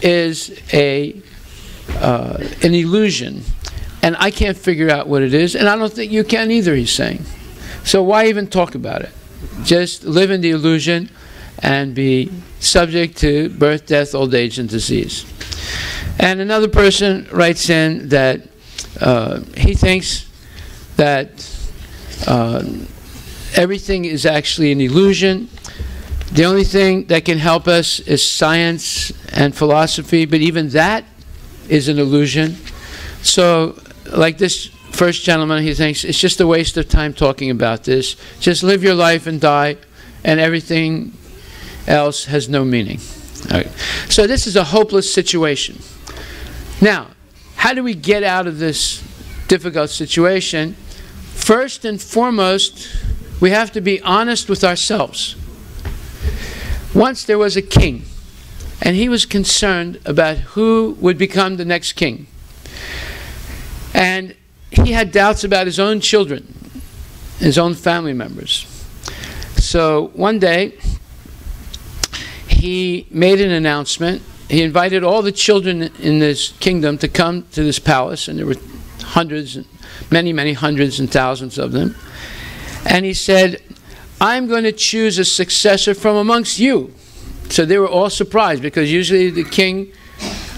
is an illusion. And I can't figure out what it is, and I don't think you can either, he's saying. So why even talk about it? Just live in the illusion and be subject to birth, death, old age, and disease. And another person writes in that he thinks that everything is actually an illusion. The only thing that can help us is science and philosophy, but even that is an illusion. So, like this first gentleman, he thinks it's just a waste of time talking about this. Just live your life and die, and everything else has no meaning. All right. So this is a hopeless situation. Now, how do we get out of this difficult situation? First and foremost, we have to be honest with ourselves. Once there was a king, and he was concerned about who would become the next king. And he had doubts about his own children, his own family members. So one day, he made an announcement. He invited all the children in this kingdom to come to this palace, and there were hundreds, many hundreds and thousands of them. And he said, I'm going to choose a successor from amongst you. So they were all surprised, because usually the king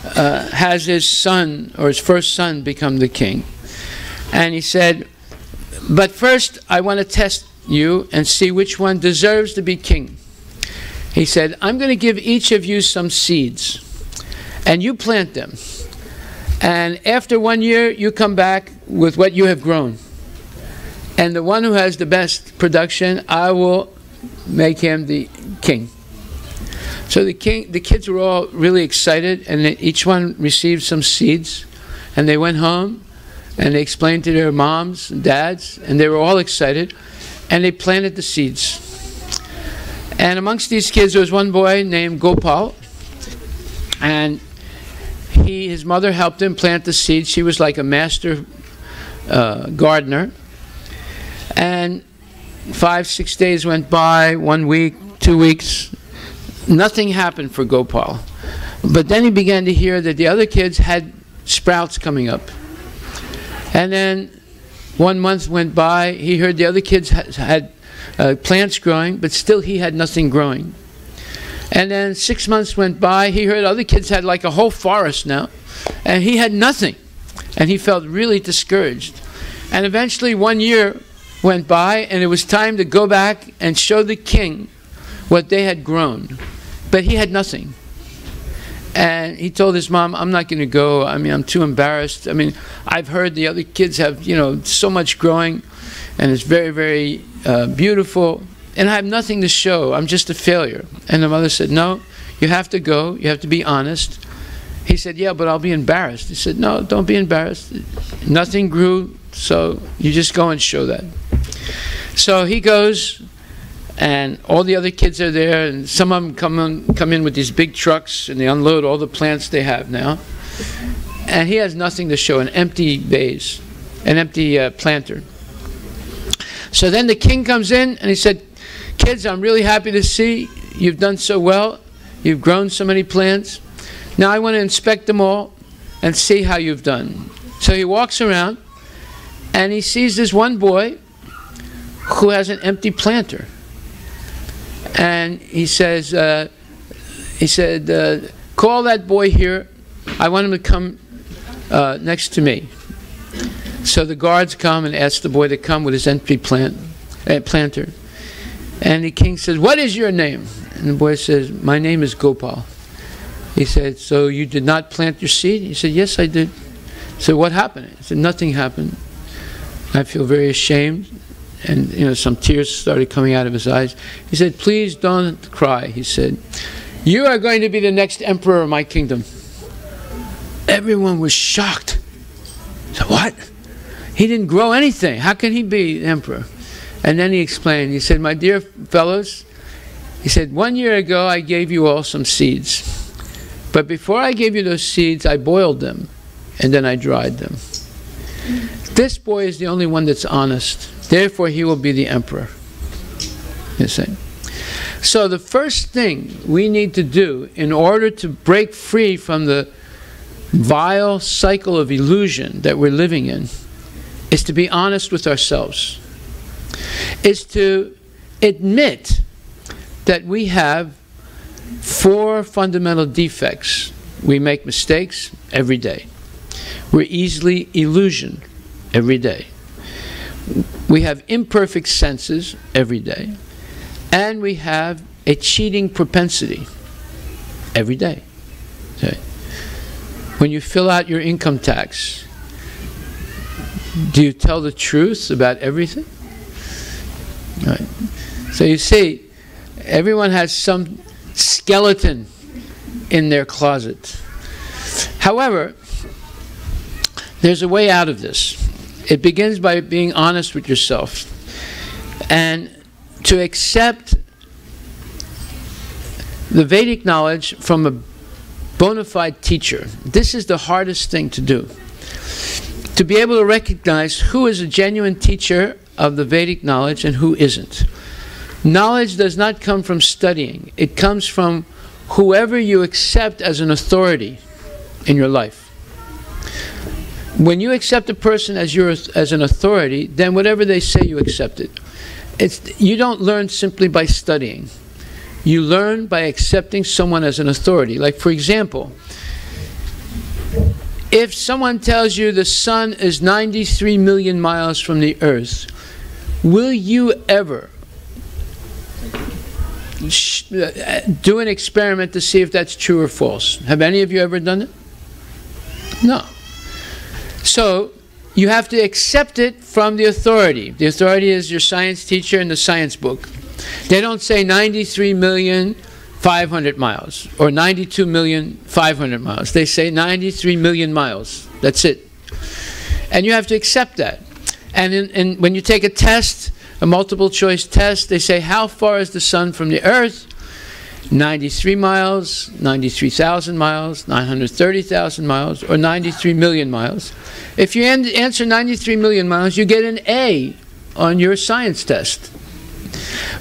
has his son or his first son become the king. And he said, but first I want to test you and see which one deserves to be king. He said, I'm going to give each of you some seeds, and you plant them. And after 1 year, you come back with what you have grown. And the one who has the best production, I will make him the king. So the kids were all really excited, and each one received some seeds, and they went home, and they explained to their moms and dads, and they were all excited, and they planted the seeds. And amongst these kids, there was one boy named Gopal, and his mother helped him plant the seeds. She was like a master gardener. And 5-6 days went by, 1 week, 2 weeks. Nothing happened for Gopal. But then he began to hear that the other kids had sprouts coming up. And then 1 month went by. He heard the other kids had plants growing, but still he had nothing growing. And then 6 months went by. He heard other kids had like a whole forest now, and he had nothing. And he felt really discouraged. And eventually 1 year went by, and it was time to go back and show the king what they had grown. But he had nothing. And he told his mom, I'm not going to go. I mean, I'm too embarrassed. I mean, I've heard the other kids have, so much growing, and it's very, very beautiful, and I have nothing to show. I'm just a failure. And the mother said, no, you have to go. You have to be honest. He said, yeah, but I'll be embarrassed. He said, no, don't be embarrassed. Nothing grew, so you just go and show that. So he goes, and all the other kids are there, and some of them come in with these big trucks, and they unload all the plants they have now. And he has nothing to show, an empty vase, an empty planter. So then the king comes in, and he said, kids, I'm really happy to see you've done so well. You've grown so many plants. Now I want to inspect them all and see how you've done. So he walks around, and he sees this one boy who has an empty planter. And he said, call that boy here. I want him to come next to me. So the guards come and ask the boy to come with his empty planter. And the king says, what is your name? And the boy says, my name is Gopal. He said, so you did not plant your seed? He said, yes, I did. So what happened? He said, nothing happened. I feel very ashamed. And some tears started coming out of his eyes. He said, please don't cry. He said, you are going to be the next emperor of my kingdom. Everyone was shocked. So what? He didn't grow anything. How can he be emperor? And then he explained. He said, my dear fellows, he said, 1 year ago I gave you all some seeds. But before I gave you those seeds, I boiled them. And then I dried them. This boy is the only one that's honest. Therefore, he will be the emperor. You see? So the first thing we need to do in order to break free from the vile cycle of illusion that we're living in is to be honest with ourselves. Is to admit that we have 4 fundamental defects. We make mistakes every day. We're easily illusioned every day. We have imperfect senses every day. And we have a cheating propensity every day. Okay. When you fill out your income tax, do you tell the truth about everything? Right. So you see, everyone has some skeleton in their closet. However, there's a way out of this. It begins by being honest with yourself and to accept the Vedic knowledge from a bona fide teacher. This is the hardest thing to do. To be able to recognize who is a genuine teacher of the Vedic knowledge and who isn't. Knowledge does not come from studying. It comes from whoever you accept as an authority in your life. When you accept a person as an authority, then whatever they say, you accept it. You don't learn simply by studying. You learn by accepting someone as an authority. Like, for example, if someone tells you the sun is 93 million miles from the earth, will you ever do an experiment to see if that's true or false? Have any of you ever done it? No. So you have to accept it from the authority. The authority is your science teacher in the science book. They don't say 93,500,000 miles or 92,500,000 miles. They say 93 million miles. That's it. And you have to accept that. And when you take a test, a multiple choice test, they say, how far is the sun from the earth? 93 miles, 93,000 miles, 930,000 miles, or 93 million miles. If you answer 93 million miles, you get an A on your science test.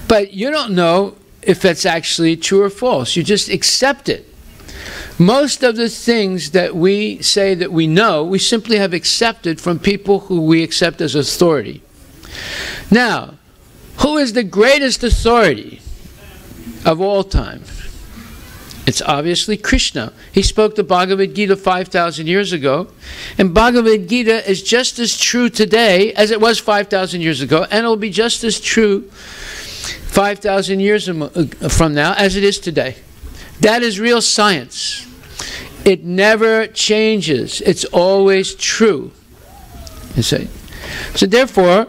But you don't know if that's actually true or false. You just accept it. Most of the things that we say that we know, we simply have accepted from people who we accept as authority. Now, who is the greatest authority of all time? It's obviously Krishna. He spoke the Bhagavad Gita 5,000 years ago, and Bhagavad Gita is just as true today as it was 5,000 years ago, and it will be just as true 5,000 years from now as it is today. That is real science. It never changes. It's always true. You see? So therefore,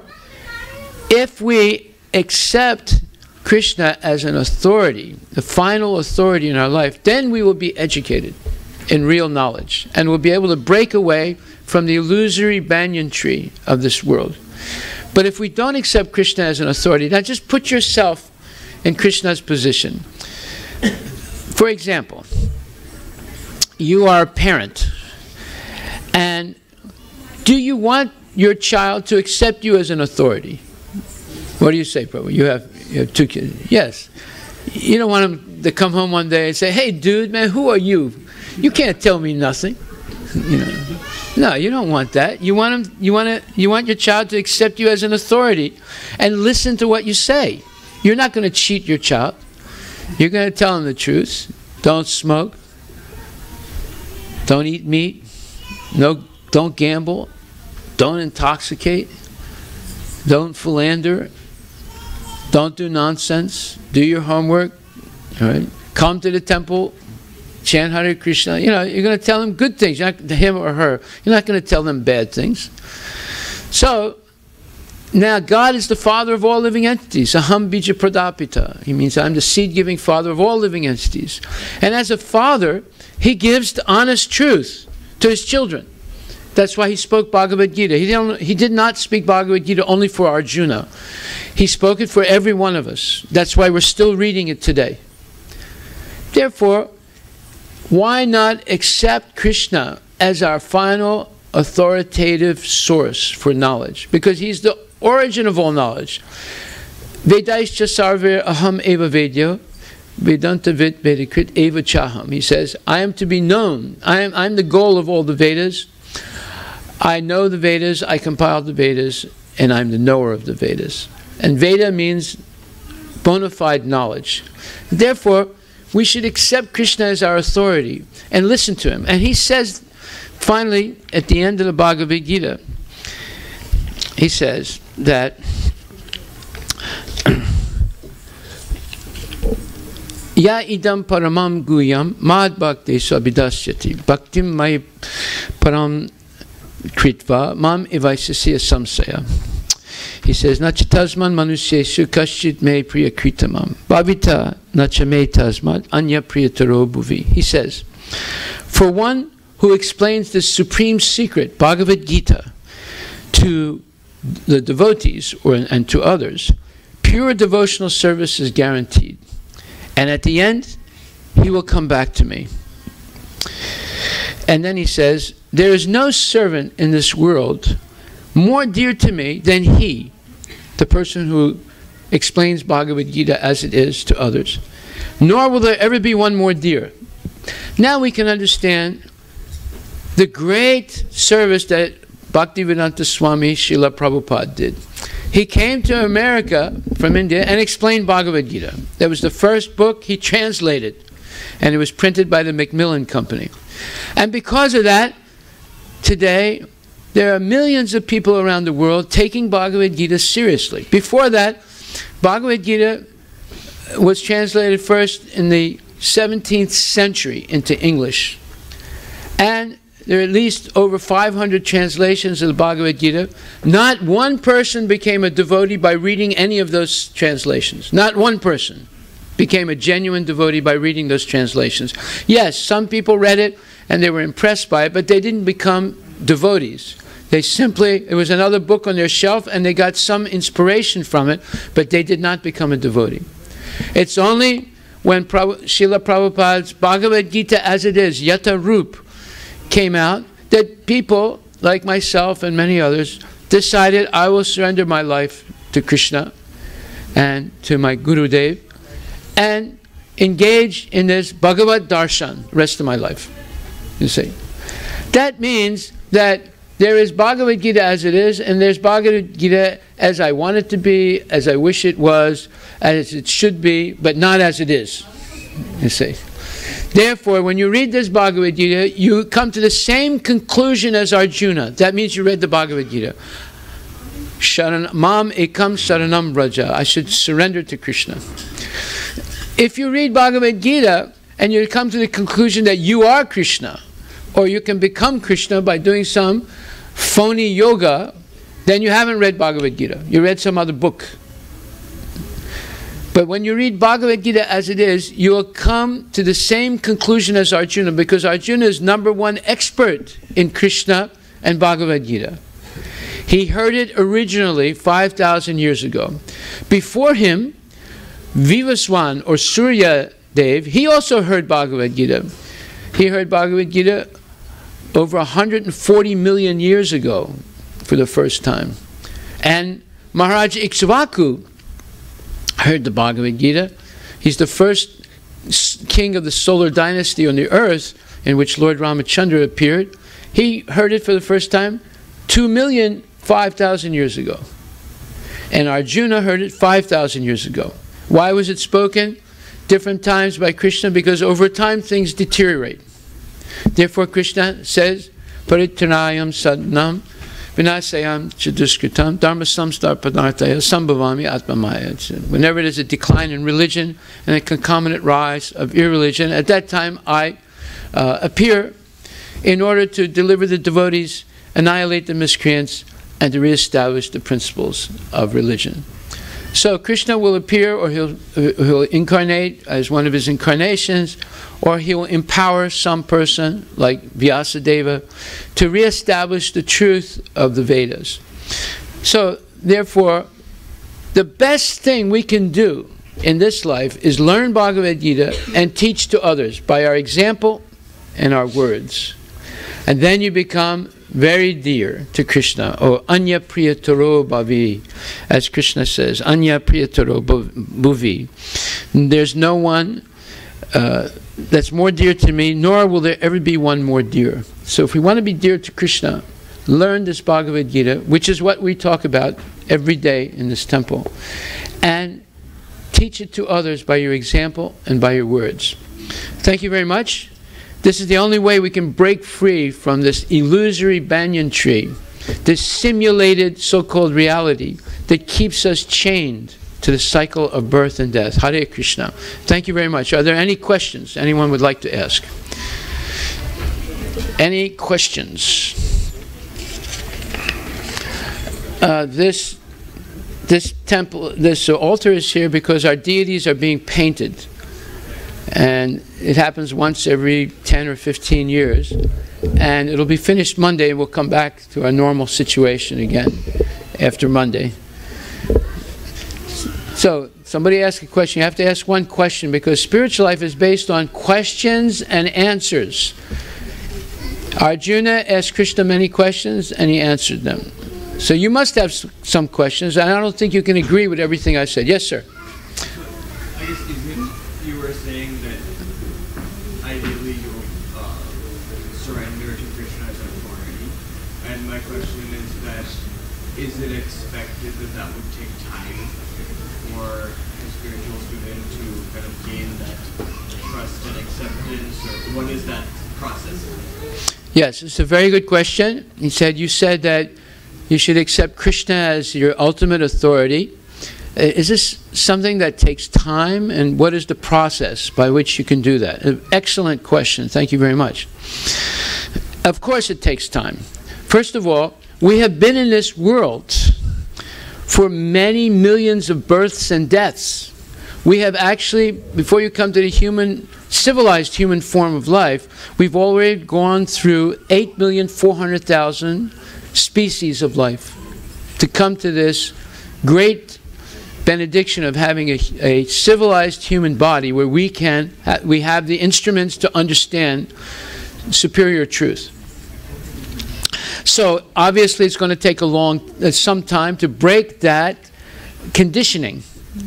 if we accept Krishna as an authority, the final authority in our life, then we will be educated in real knowledge and we'll be able to break away from the illusory banyan tree of this world. But if we don't accept Krishna as an authority, now just put yourself in Krishna's position. For example, you are a parent, and do you want your child to accept you as an authority? What do you say, Prabhupada? You have 2 kids. Yes. You don't want them to come home one day and say, hey, dude, man, who are you? You can't tell me nothing. You know. No, you don't want that. You want your child to accept you as an authority and listen to what you say. You're not going to cheat your child. You're going to tell him the truth. Don't smoke. Don't eat meat. No, don't gamble. Don't intoxicate. Don't philander. Don't do nonsense. Do your homework. All right. Come to the temple. Chant Hare Krishna. You know, you're going to tell them good things. You're not, to him or her. You're not going to tell them bad things. So, now God is the father of all living entities. Aham bija pradapita. He means I'm the seed-giving father of all living entities. And as a father, he gives the honest truth to his children. That's why he spoke Bhagavad Gita. He did not speak Bhagavad Gita only for Arjuna. He spoke it for every one of us. That's why we're still reading it today. Therefore, why not accept Krishna as our final authoritative source for knowledge? Because he's the origin of all knowledge. Vedaischa sarver aham eva vedyo, Vedanta vid vedakrit eva chaham. He says, I am to be known. I'm the goal of all the Vedas. I know the Vedas, I compiled the Vedas, and I'm the knower of the Vedas. And Veda means bona fide knowledge. Therefore, we should accept Krishna as our authority and listen to him. And he says, finally, at the end of the Bhagavad Gita, he says that Ya idam paramam guyam mad bhakti sabidasyati bhaktim mai param kritva mam evaisasya samsaya. He says, Nachitasman manusyeshu kashchit me priya kritamam bhavita nachame tasmad anya priyataro bhuvi. He says, for one who explains the supreme secret, Bhagavad Gita, to the devotees and to others, pure devotional service is guaranteed. And at the end, he will come back to me. And then he says, there is no servant in this world more dear to me than he, the person who explains Bhagavad Gita as it is to others. Nor will there ever be one more dear. Now we can understand the great service that Bhaktivedanta Swami Srila Prabhupada did. He came to America from India and explained Bhagavad Gita. That was the first book he translated, and it was printed by the Macmillan Company. And because of that, today there are millions of people around the world taking Bhagavad Gita seriously. Before that, Bhagavad Gita was translated first in the 17th century into English. And there are at least over 500 translations of the Bhagavad Gita. Not one person became a devotee by reading any of those translations. Not one person became a genuine devotee by reading those translations. Yes, some people read it and they were impressed by it, but they didn't become devotees. They simply, it was another book on their shelf and they got some inspiration from it, but they did not become a devotee. It's only when Srila Prabhupada's Bhagavad Gita as it is, Yata Rup, came out, that people like myself and many others decided, I will surrender my life to Krishna and to my Gurudev and engage in this Bhagavad Darshan the rest of my life. You see, that means that there is Bhagavad Gita as it is, and there's Bhagavad Gita as I want it to be, as I wish it was, as it should be, but not as it is. You see. Therefore, when you read this Bhagavad Gita, you come to the same conclusion as Arjuna. That means you read the Bhagavad Gita. Mam ekam saranam braja. I should surrender to Krishna. If you read Bhagavad Gita and you come to the conclusion that you are Krishna, or you can become Krishna by doing some phony yoga, then you haven't read Bhagavad Gita. You read some other book. But when you read Bhagavad Gita as it is, you will come to the same conclusion as Arjuna, because Arjuna is #1 expert in Krishna and Bhagavad Gita. He heard it originally 5,000 years ago. Before him, Vivaswan or Surya Dev, he also heard Bhagavad Gita. He heard Bhagavad Gita over 140 million years ago for the first time. And Maharaj Ikshvaku heard the Bhagavad Gita. He's the first king of the solar dynasty on the earth in which Lord Ramachandra appeared. He heard it for the first time 2,005,000 years ago. And Arjuna heard it 5,000 years ago. Why was it spoken? different times by Krishna because over time things deteriorate. Therefore Krishna says, Paritranayam sadnam vinasayam chaduskritam dharma samstar padarthaya sambhavami atmamaya. Whenever there's a decline in religion and a concomitant rise of irreligion, at that time I appear in order to deliver the devotees, annihilate the miscreants, and to reestablish the principles of religion. So Krishna will appear, or he'll incarnate as one of his incarnations, or he will empower some person like Vyasadeva to reestablish the truth of the Vedas. So therefore, the best thing we can do in this life is learn Bhagavad Gita and teach to others by our example and our words. And then you become very dear to Krishna, or Anya Priyataro Bhavi, as Krishna says, Anya Priyataro Bhuvi. There's no one that's more dear to me, nor will there ever be one more dear. So if we want to be dear to Krishna, learn this Bhagavad Gita, which is what we talk about every day in this temple, and teach it to others by your example and by your words. Thank you very much. This is the only way we can break free from this illusory banyan tree, this simulated so-called reality that keeps us chained to the cycle of birth and death. Hare Krishna. Thank you very much. Are there any questions anyone would like to ask? Any questions? This temple, this altar is here because our deities are being painted. And it happens once every 10 or 15 years. And it'll be finished Monday, and we'll come back to our normal situation again after Monday. So, somebody asked a question. You have to ask one question, because spiritual life is based on questions and answers. Arjuna asked Krishna many questions, and he answered them. So you must have some questions, and I don't think you can agree with everything I said. Yes, sir? I guess you were saying that ideally you'll surrender to Krishna as an authority, and my question is that is it expected that that would take time for a spiritual student to kind of gain that trust and acceptance, or what is that process? Yes, it's a very good question. He said, you said that you should accept Krishna as your ultimate authority. Is this something that takes time, and what is the process by which you can do that? An excellent question. Thank you very much. Of course it takes time. First of all, we have been in this world for many millions of births and deaths. We have actually, before you come to the civilized human form of life, we've already gone through 8,400,000 species of life to come to this great benediction of having a civilized human body where we have the instruments to understand superior truth. So obviously it's going to take some time to break that conditioning.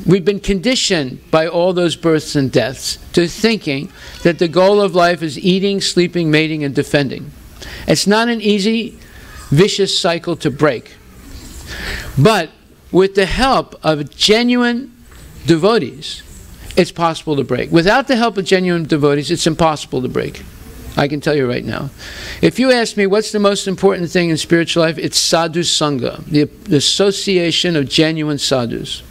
We've been conditioned by all those births and deaths to thinking that the goal of life is eating, sleeping, mating, and defending. It's not an easy, vicious cycle to break. But with the help of genuine devotees, it's possible to break. Without the help of genuine devotees, it's impossible to break. I can tell you right now. If you ask me what's the most important thing in spiritual life, it's sadhu sangha, the association of genuine sadhus.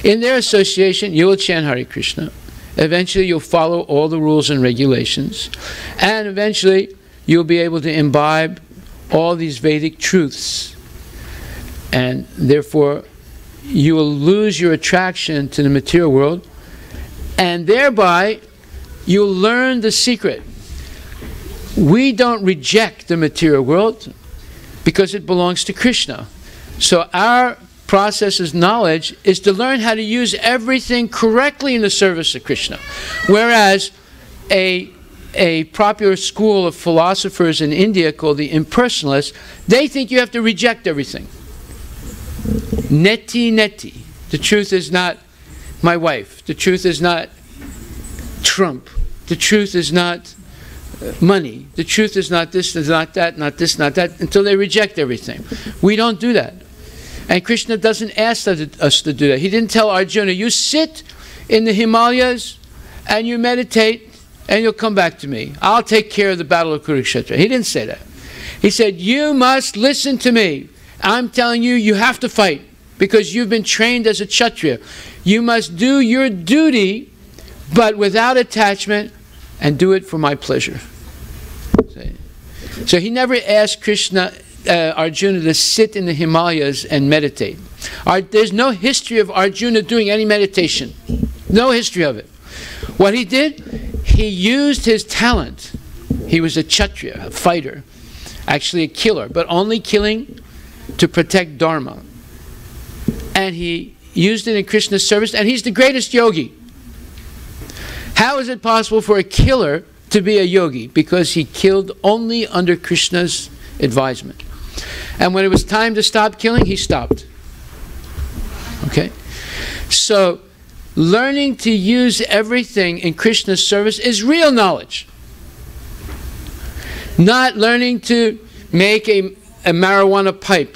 In their association, you will chant Hare Krishna. Eventually, you'll follow all the rules and regulations. And eventually, you'll be able to imbibe all these Vedic truths. And therefore, you will lose your attraction to the material world. And thereby, you'll learn the secret. We don't reject the material world because it belongs to Krishna. So our process as knowledge is to learn how to use everything correctly in the service of Krishna. Whereas a popular school of philosophers in India called the impersonalists, they think you have to reject everything. Neti neti. The truth is not my wife. The truth is not Trump. The truth is not money. The truth is not this, is not that, not this, not that, until they reject everything. We don't do that. And Krishna doesn't ask us to do that. He didn't tell Arjuna, you sit in the Himalayas and you meditate and you'll come back to me. I'll take care of the battle of Kurukshetra. He didn't say that. He said, you must listen to me. I'm telling you, you have to fight because you've been trained as a Kshatriya. You must do your duty, but without attachment, and do it for my pleasure. So he never asked Arjuna to sit in the Himalayas and meditate. There's no history of Arjuna doing any meditation. No history of it. What he did, he used his talent. He was a Kshatriya, a fighter, actually a killer, but only killing to protect Dharma. And he used it in Krishna's service, and he's the greatest yogi. How is it possible for a killer to be a yogi? Because he killed only under Krishna's advisement. And when it was time to stop killing, he stopped. Okay? So, learning to use everything in Krishna's service is real knowledge. Not learning to make a marijuana pipe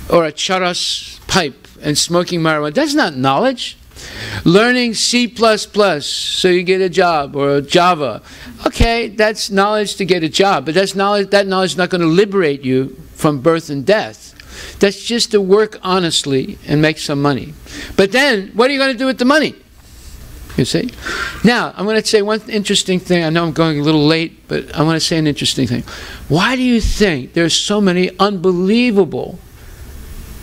or a charas pipe and smoking marijuana. That's not knowledge. Learning C++ so you get a job, or Java. Okay, that's knowledge to get a job, but that knowledge is not going to liberate you from birth and death. That's just to work honestly and make some money. But then, what are you going to do with the money? You see? Now, I'm going to say one interesting thing. I know I'm going a little late, but I want to say an interesting thing. Why do you think there's so many unbelievable,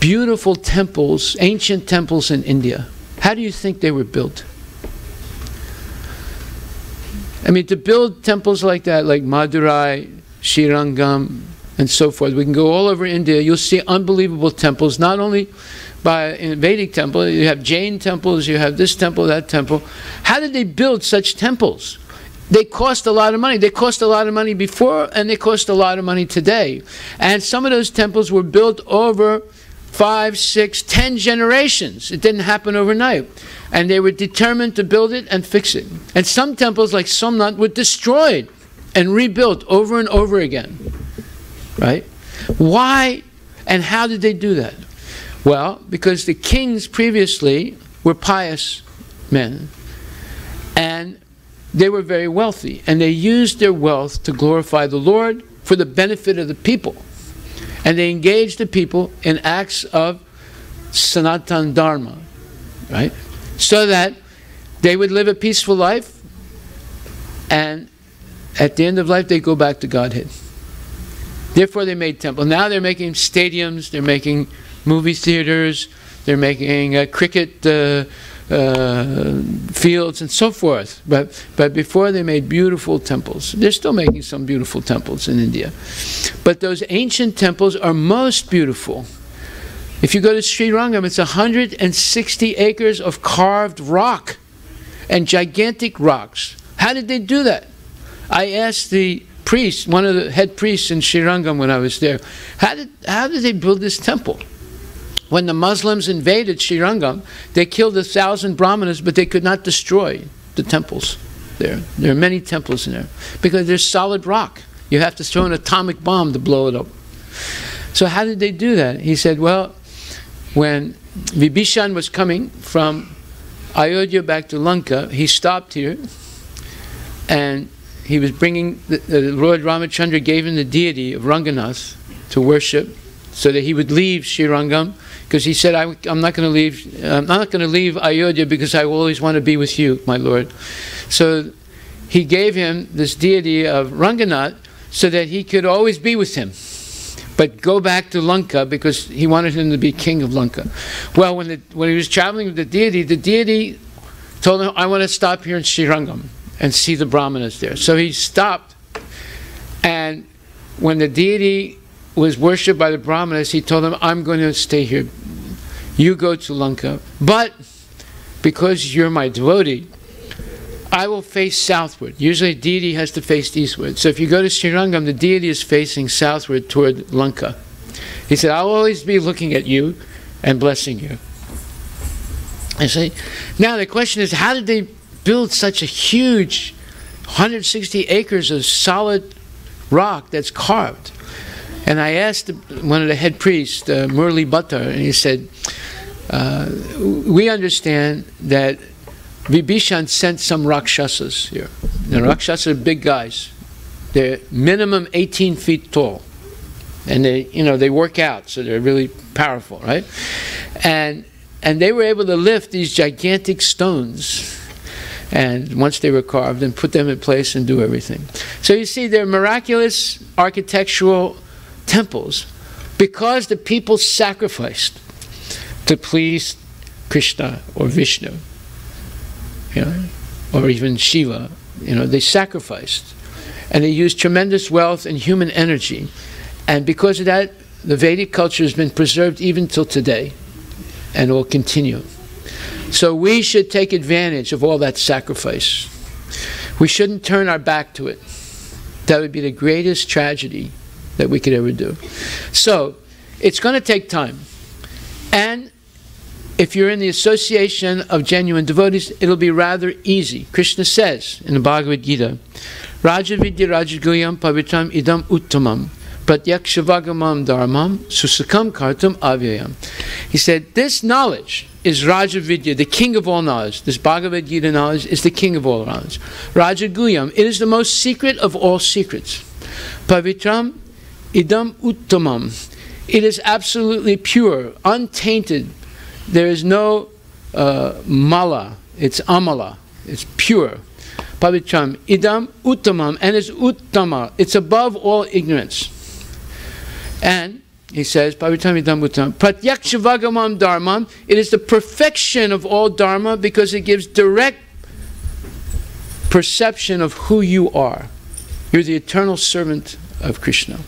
beautiful temples, ancient temples in India? How do you think they were built? I mean, to build temples like that, like Madurai, Srirangam, and so forth, we can go all over India. You'll see unbelievable temples, not only in Vedic temple, you have Jain temples, you have this temple, that temple. How did they build such temples? They cost a lot of money. They cost a lot of money before, and they cost a lot of money today. And some of those temples were built over 5, 6, 10 generations. It didn't happen overnight. And they were determined to build it and fix it. And some temples like Somnath were destroyed and rebuilt over and over again. Right? Why and how did they do that? Well, because the kings previously were pious men. And they were very wealthy. And they used their wealth to glorify the Lord for the benefit of the people. And they engaged the people in acts of Sanatan Dharma, right? So that they would live a peaceful life, and at the end of life, they go back to Godhead. Therefore, they made temples. Now they're making stadiums, they're making movie theaters, they're making cricket fields and so forth. But before, they made beautiful temples. They're still making some beautiful temples in India. But those ancient temples are most beautiful. If you go to Srirangam, it's 160 acres of carved rock and gigantic rocks. How did they do that? I asked the priest, one of the head priests in Srirangam when I was there, how did they build this temple? When the Muslims invaded Srirangam, they killed 1,000 Brahmanas, but they could not destroy the temples there. There are many temples in there because there's solid rock. You have to throw an atomic bomb to blow it up. So how did they do that? He said, well, when Vibhishan was coming from Ayodhya back to Lanka, he stopped here and he was bringing, the Lord Ramachandra gave him the deity of Ranganath to worship so that he would leave Srirangam, because he said, I'm not going to leave Ayodhya because I will always want to be with you, my Lord. So he gave him this deity of Ranganath so that he could always be with him, but go back to Lanka because he wanted him to be king of Lanka. Well, when he was traveling with the deity told him, I want to stop here in Srirangam and see the Brahmanas there. So he stopped, and when the deity was worshipped by the Brahmanas, he told them, I'm going to stay here. You go to Lanka, but because you're my devotee, I will face southward. Usually a deity has to face eastward. So if you go to Srirangam, the deity is facing southward toward Lanka. He said, I'll always be looking at you and blessing you. I say, now the question is, how did they build such a huge 160 acres of solid rock that's carved? And I asked one of the head priests, Murli Bhattar, and he said, we understand that Vibhishan sent some Rakshasas here. The Rakshasas are big guys. They're minimum 18 feet tall. And they work out, so they're really powerful, right? And they were able to lift these gigantic stones, and once they were carved, and put them in place and do everything. So you see, they're miraculous architectural temples because the people sacrificed to please Krishna or Vishnu, or even Shiva. They sacrificed, and they used tremendous wealth and human energy. And because of that, the Vedic culture has been preserved even till today, and will continue. So we should take advantage of all that sacrifice. We shouldn't turn our back to it. That would be the greatest tragedy that we could ever do. So it's going to take time. And if you're in the association of genuine devotees, it'll be rather easy. Krishna says in the Bhagavad Gita, Raja Vidya Rajaguyam Pavitram Idam Uttamam Pratyakshavāgamam Dharmam Susakam Kartam Avyayam. He said, this knowledge is Raja Vidya, the king of all knowledge. This Bhagavad Gita knowledge is the king of all knowledge. Rajaguyam, it is the most secret of all secrets. Pavitram Idam Uttamam. It is absolutely pure, untainted. There is no mala. It's amala. It's pure. Pavitram Idam Uttamam. And it's Uttama. It's above all ignorance. And he says, Pavitram Idam Uttamam. Pratyakshavāgamam Dharmam. It is the perfection of all Dharma because it gives direct perception of who you are. You're the eternal servant of Krishna.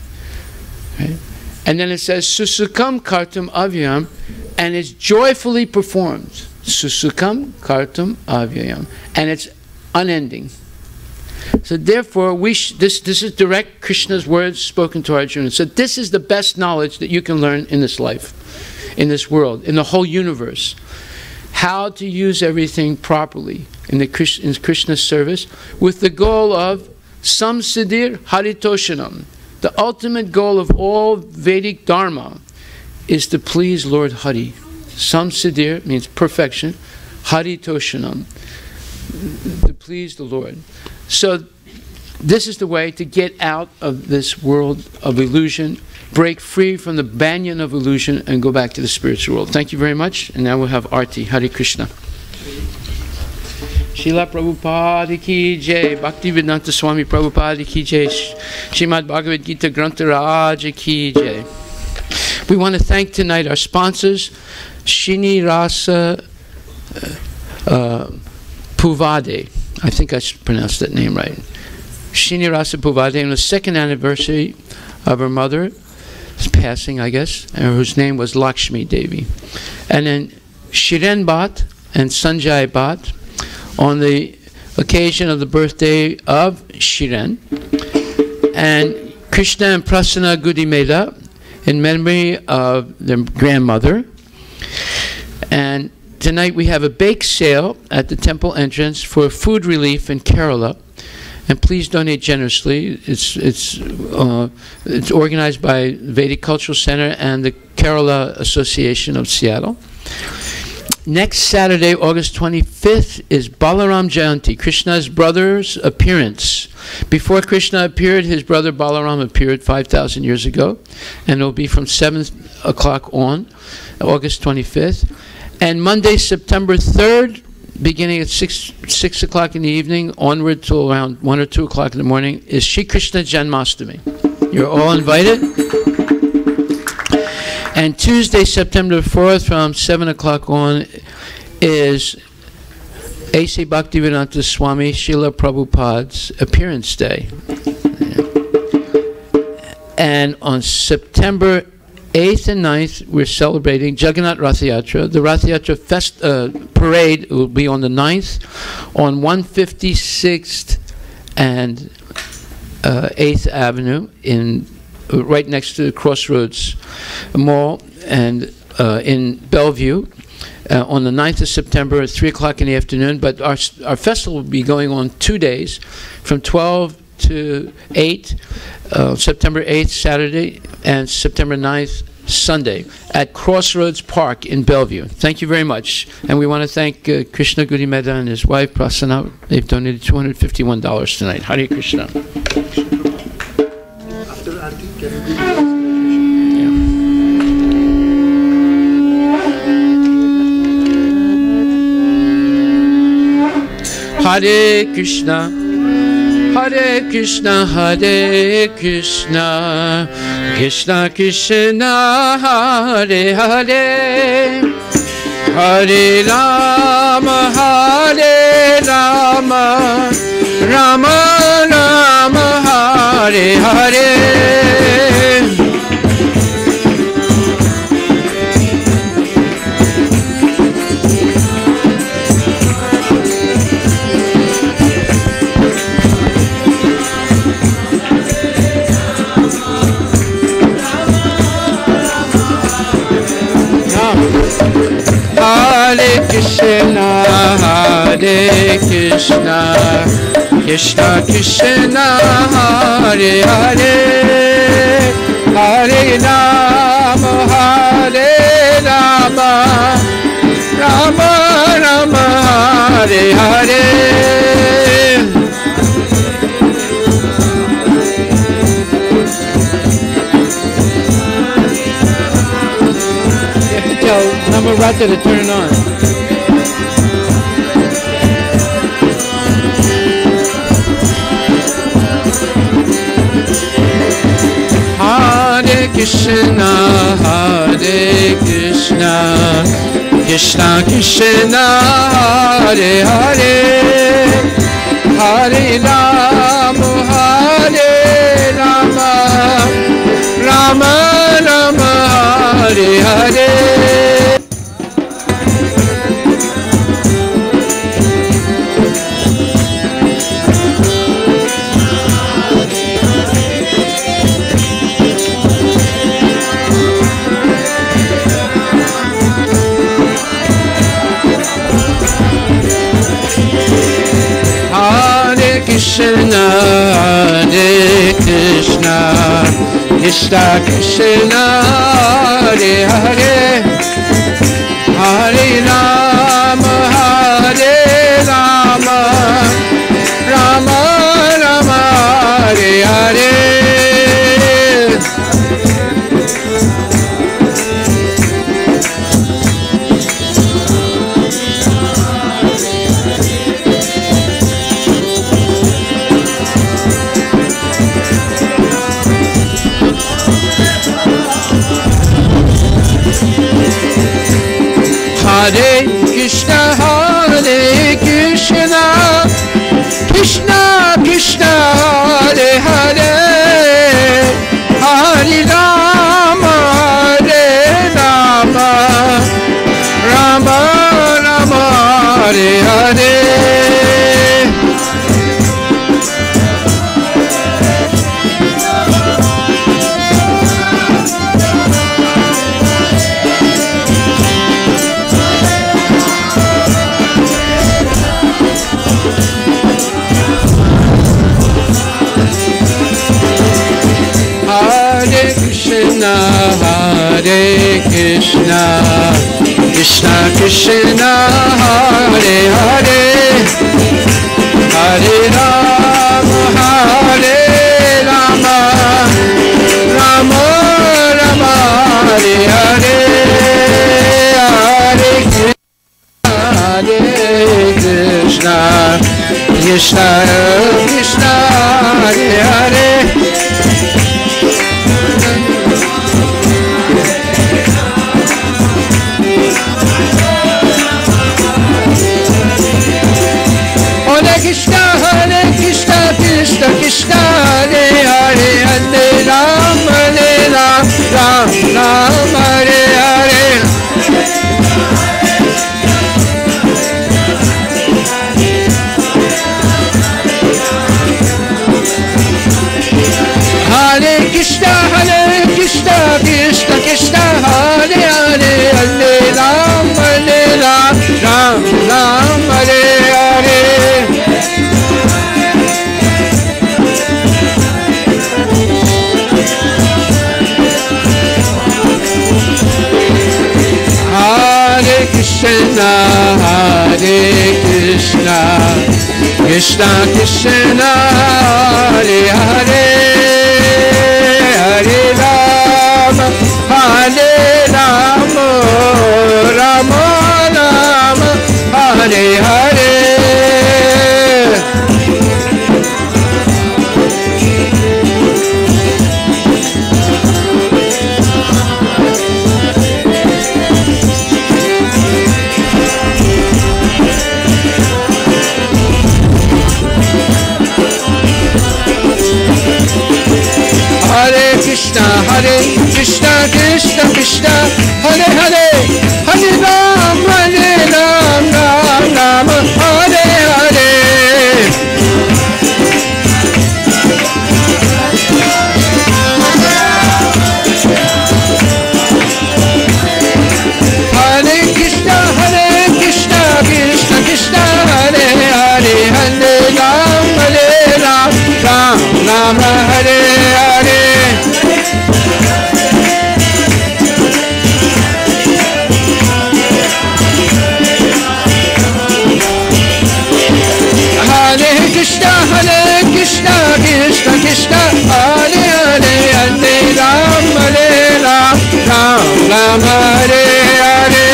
Right? And then it says, Susukam Kartam Avyayam, and it's joyfully performed. Susukam Kartam Avyayam. And it's unending. So therefore, this is direct Krishna's words spoken to Arjuna. So this is the best knowledge that you can learn in this life, in this world, in the whole universe. How to use everything properly in Krishna's service with the goal of Samsiddhir Haritoshanam. The ultimate goal of all Vedic Dharma is to please Lord Hari. Samsiddhir means perfection. Haritoshanam, to please the Lord. So this is the way to get out of this world of illusion, break free from the banyan of illusion, and go back to the spiritual world. Thank you very much. And now we'll have Arti. Hare Krishna. Srila Prabhupada ki jai, Bhaktivedanta Swami Prabhupada ki jai, Srimad Bhagavad Gita Grantha Raja ki jai. We want to thank tonight our sponsors, Shini Rasa Puvade. I think I pronounced that name right. Shini Rasa Puvade, on the second anniversary of her mother's passing, I guess, whose name was Lakshmi Devi. And then Shiren Bhatt and Sanjay Bhatt, on the occasion of the birthday of Shiren, and Krishna and Prasanna Gudimeda in memory of their grandmother. And tonight we have a bake sale at the temple entrance for food relief in Kerala, and please donate generously. It's organized by Vedic Cultural Center and the Kerala Association of Seattle. Next Saturday, August 25th, is Balaram Jayanti, Krishna's brother's appearance. Before Krishna appeared, his brother Balaram appeared 5,000 years ago, and it will be from 7 o'clock on, August 25th. And Monday, September 3rd, beginning at 6 o'clock in the evening, onward till around 1 or 2 o'clock in the morning, is Shri Krishna Janmashtami. You're all invited. And Tuesday, September 4th, from 7 o'clock on, is A.C. Bhaktivedanta Swami Srila Prabhupada's appearance day. And on September 8th and 9th, we're celebrating Jagannath Rath Yatra. The Rath Yatra parade will be on the 9th on 156th and 8th Avenue right next to the Crossroads Mall and in Bellevue on the 9th of September at 3 o'clock in the afternoon. But our festival will be going on 2 days, from 12 to 8, September 8th, Saturday, and September 9th, Sunday at Crossroads Park in Bellevue. Thank you very much. And we want to thank Krishna Gudimeda and his wife, Prasanna. They've donated $251 tonight. Hare Krishna. After Aarti, can you do Hare Krishna, Hare Krishna, Hare Krishna, Krishna Krishna, Hare Hare, Hare Rama, Hare Rama, Rama Rama, Hare Hare. Hare Krishna, Hare Krishna, Krishna Krishna, Hare Hare, Hare Rama, Hare Rama, Rama Rama, Hare Hare. Tell Namarata to turn it on. Hare Krishna, Hare Krishna, Krishna Krishna, Hare Hare, Hare Rama, Hare Rama, Rama Rama, Hare Hare. Krishna, Hare Krishna, Krishna Krishna, Hare Hare, Hare Rama, Hare Rama, Rama Rama, Hare Hare. Hare Krishna, Hare Krishna, Krishna Krishna, Hare Hare, Hare Rama, Hare Rama, Rama Rama, Hare Hare. Krishna, Hare Krishna, Krishna Krishna, Hare Hare, Hare Rama, Hare Rama, Rama Rama, Hare Hare, Hare Krishna, Hare Krishna, Krishna Krishna, Hare Hare. Krishna, Hare Krishna, Krishna Krishna, Hare Hare, Hare Rama, Hare Rama, Rama Rama, Hare Hare. Hare Krishna, Hare Krishna, Krishna Krishna, Hare Hare, Hare Rama, Hare Rama, Rama Rama, Hare Hare. Krishna Krishna Hare Hare Hare Rama Hare Rama Rama Rama Hare Hare. Krishna Krishna Krishna Hare Hare Hare Ram Ram Ram Hare Hare. Hare Krishna Krishna Krishna Hare Hare Hare Ram Ram Ram Hare Hare. Krishna Krishna Krishna Hare Hare Hare Ram Ram Ram Hare Hare.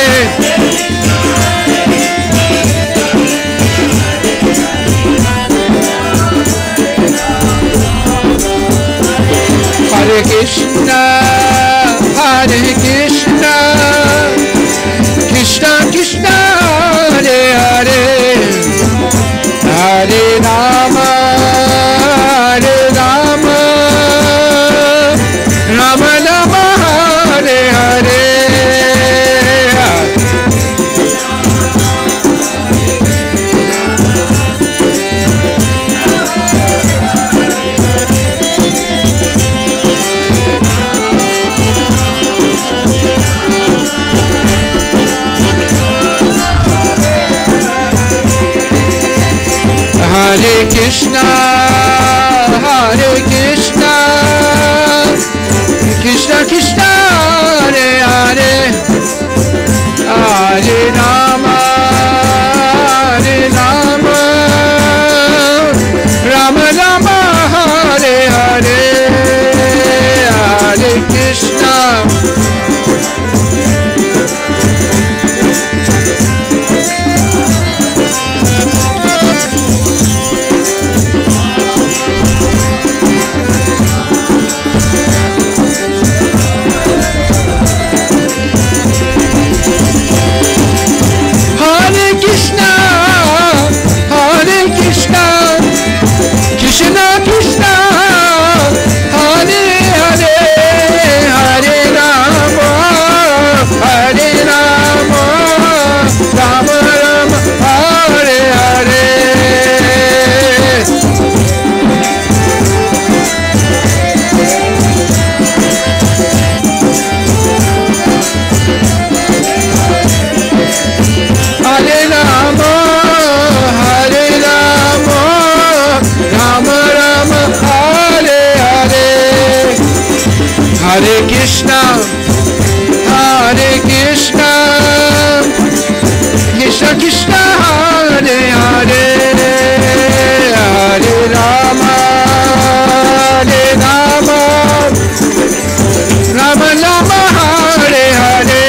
Hare Krishna Krishna Krishna Hare Hare Hare Rama Rama Rama Hare Hare. Hare Krishna Krishna Krishna Hare Hare Hare Rama Rama Rama Hare Hare. Hare Krishna Krishna Krishna Hare Hare Hare Rama Rama Rama Hare Hare. Hare Rama Rama Rama Hare Hare. Hare Krishna Krishna Krishna Hare Hare Hare Rama Rama Rama Hare Hare.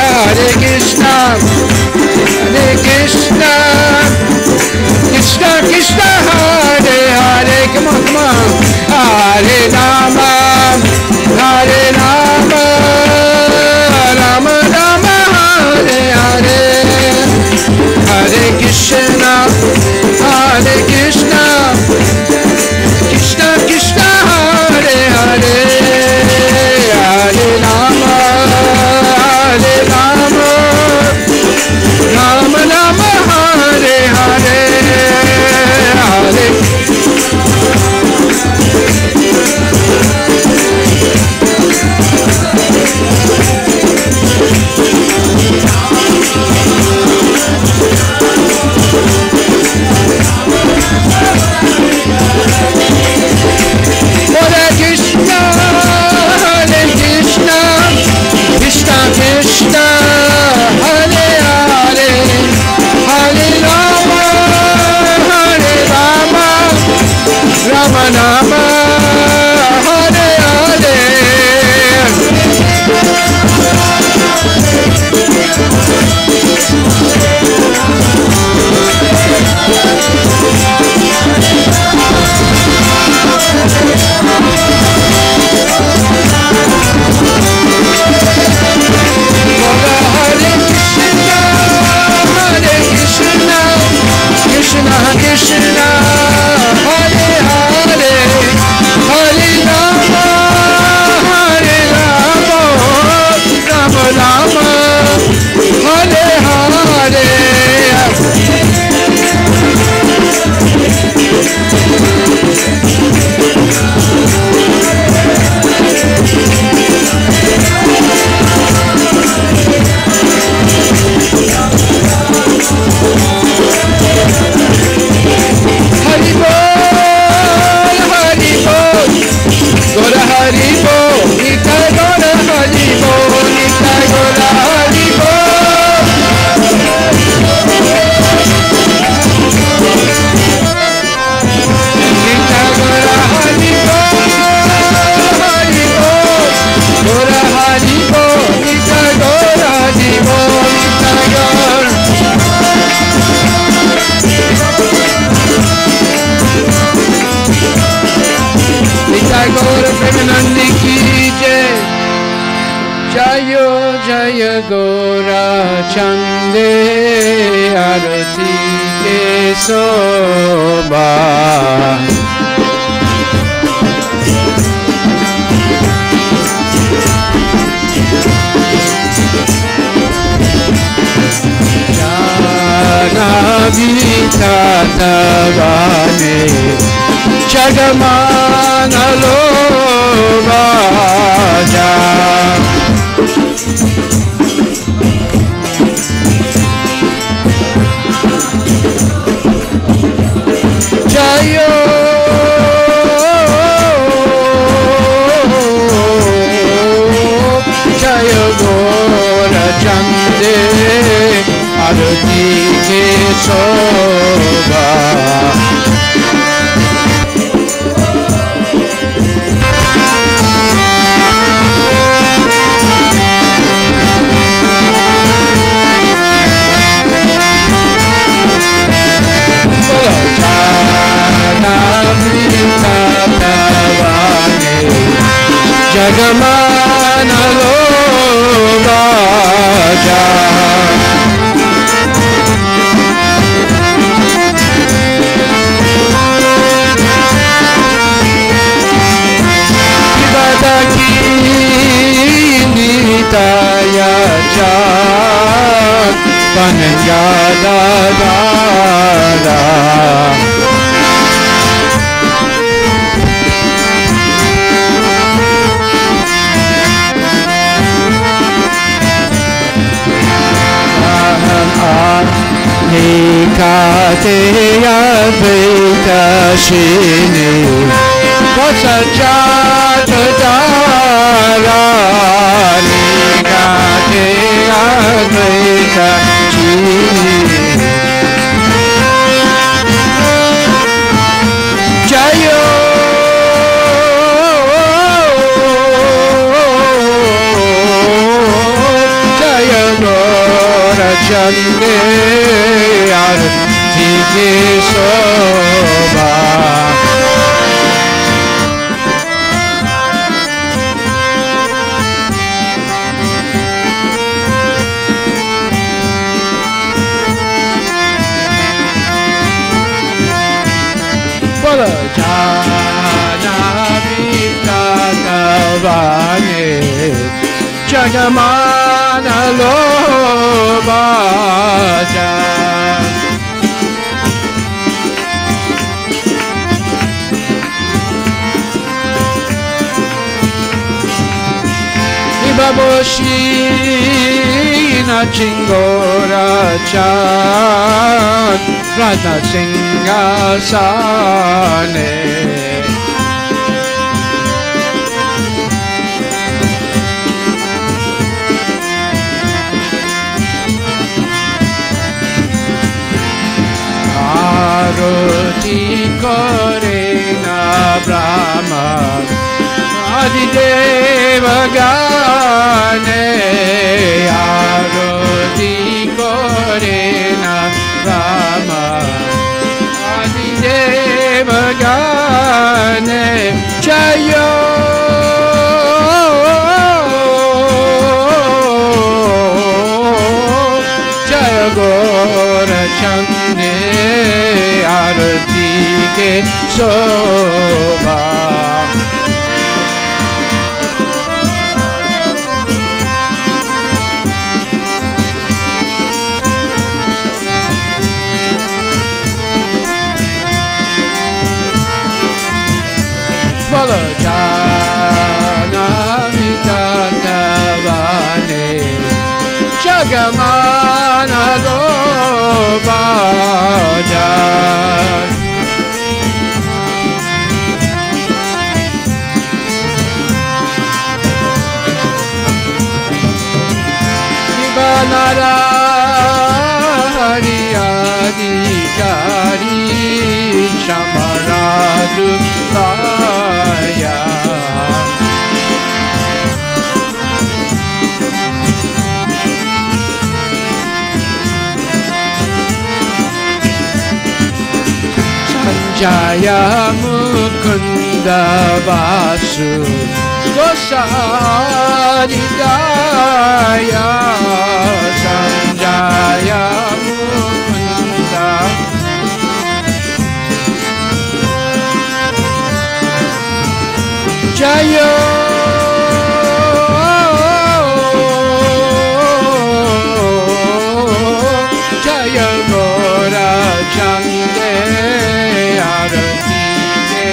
Hare Krishna Krishna Krishna Hare Hare. Come on Hare Rama Rama Rama Hare Hare. Hare Krishna Krishna arati ke soba. Vitatavane Jagamana Lovaja Jayo Jayo Gora Chande Arati ke soba. Jagamana Lovaja Ibadaki Nitaya Chat Panengada Dada Nikate Advaita Shini Vasajatadara Nikate Advaita Shini Jayo Jaya Gora Chande Arati ke soba. Bolo Jana Vitatavane Jagamana Lovaja Ibaboshi na Chingora Chan Radha Singhasane Arati Korena Brahma Adideva Gane Arati Korena Brahma Adideva Gane Jayo Jaya Gora Chande Arati ke soba. Bolo Jana Vitatavane Jagamana Lovaja Nibanara Hari Adhikari Shamaradu Laya Sanjaya Mukunda Vasu Gosaridaya Sanjaya Mukunda Jayo Jaya Gora Chande Arati Ke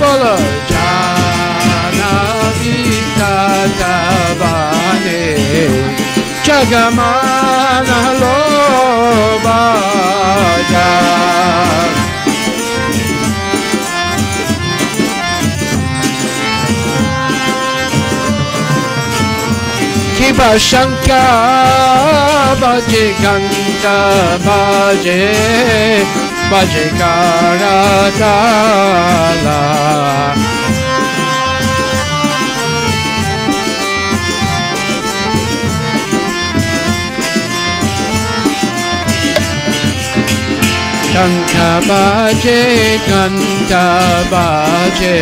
Bolo Jana Vita Tabane Jagamana Lobaja Kiba Shankar Baje Ganta Baje Baje Karatala Shankha Baje Ganta Baje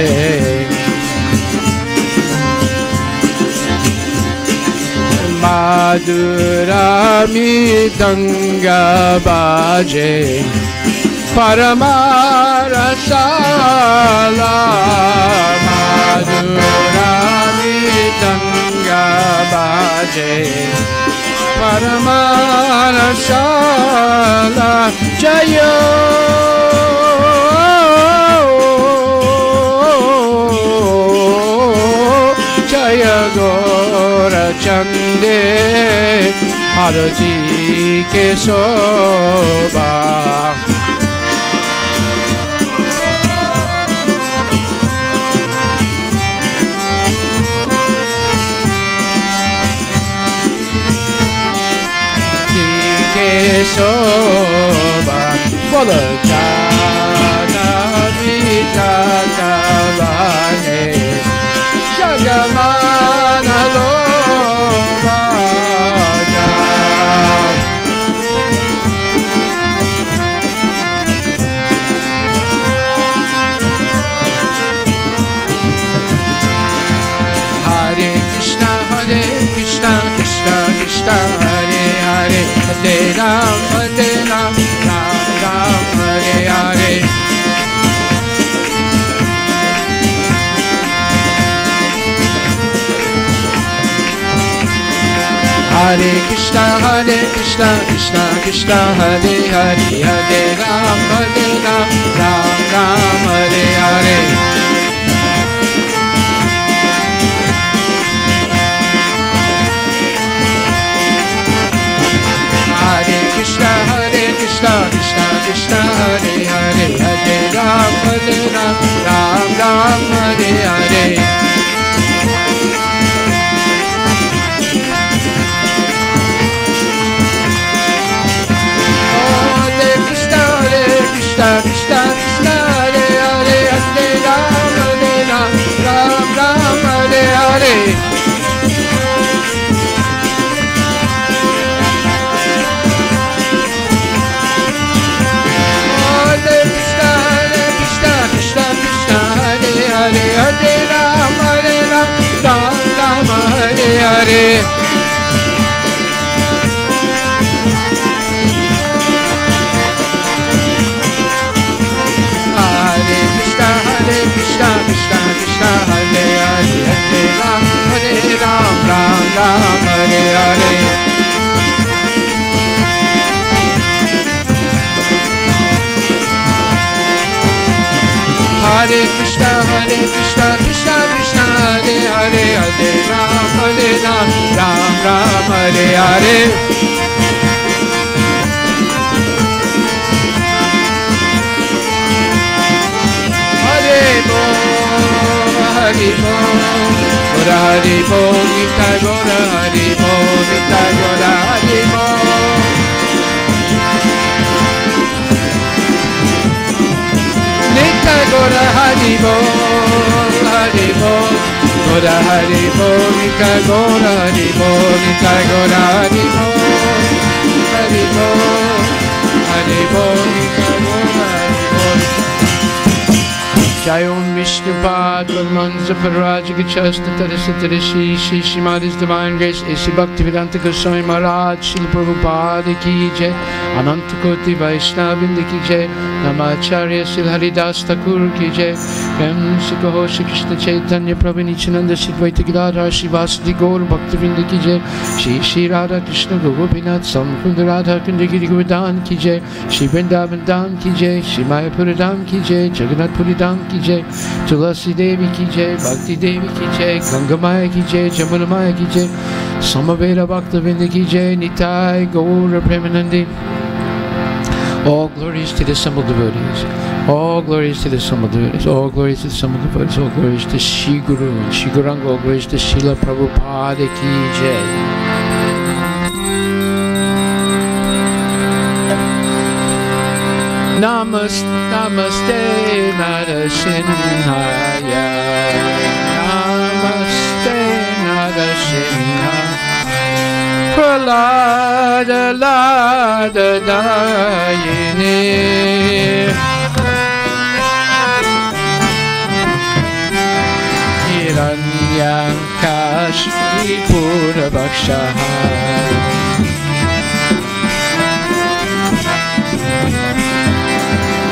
Madhura Midanga Baje Paramarasala Madhura Midanga Baje Paramarasala Jaya Jaya Gora Chande Arati Ke Soba Soba Bola Jana Vita Tabane Shagamana Lobaja Hare Krishna Krishna Krishna Hare Hare Hare Ram Ram Ram Hare Hare Hare Krishna Krishna Krishna Hare Hare Hare Ram Ram Ram Hare Hare Hare Krishna Krishna Krishna Hare Hare Hare Ram Ram Hare Hare Hare Krishna Krishna Krishna Hare Hare Hare Ram Hare Hare Hare Ram Ram Hare Hare Hare Krishna Krishna Krishna Hare Hare Hare Ram Ram Hare Hare Hare Krishna Krishna Krishna Hare Hare Hare Ram Ram Hare Hare Hare Bo Hare Bo Nitai Gora Hare Bo Nitai Gora Hare Bo Nitai Gora Hare Bo Gora Hare Bo Nitai Gora Hare Bo Nitai Gora Hare Bo Hare Bo Nitai Gora Hare Bo Jai Om Vishnupad Brahmanza Parajika Chasta Tadasatarishi Shri Shrimadi's Divine Grace A.C. Bhaktivedanta Goswami Maharaj Srila Prabhupada Ki Jai Anantakoti Vaishnavinda Ki Jai Namacharya Srila Haridas Thakur Ki Jai Prem Sikaho Shri Krishna Chaitanya Prabhu Nityananda Shri Dvaita Gadadhar Shri Vasudhi Gaur Bhaktivinda Ki Jai Shri Shri Radha Krishna Gopinath Samkunda Radha Kundagiri Govardhan Ki Jai Shri Vrindavan Dham Ki Jai Shri Mayapura Dham Ki Jai Jagannath Puri Dham Ki Jai Tulasi Devi Ki Jai Bhakti Devi Ki Jai Ganga Maya Ki Jai Jamuna Maya Ki Jai Samaveda Bhaktavinda Ki Jai Nitai Gaura Premanandi. All glories to the assembled devotees. All glories to the assembled devotees. All glories to the assembled devotees. All glories to Shri Guru and Shri Gauranga. All glories to Srila Prabhupada Ki Jai. Namaste Narasimhaya. Namaste Narasimhaya. Pralada Lada Dayini. Hiranyankashri Purabhakshaha.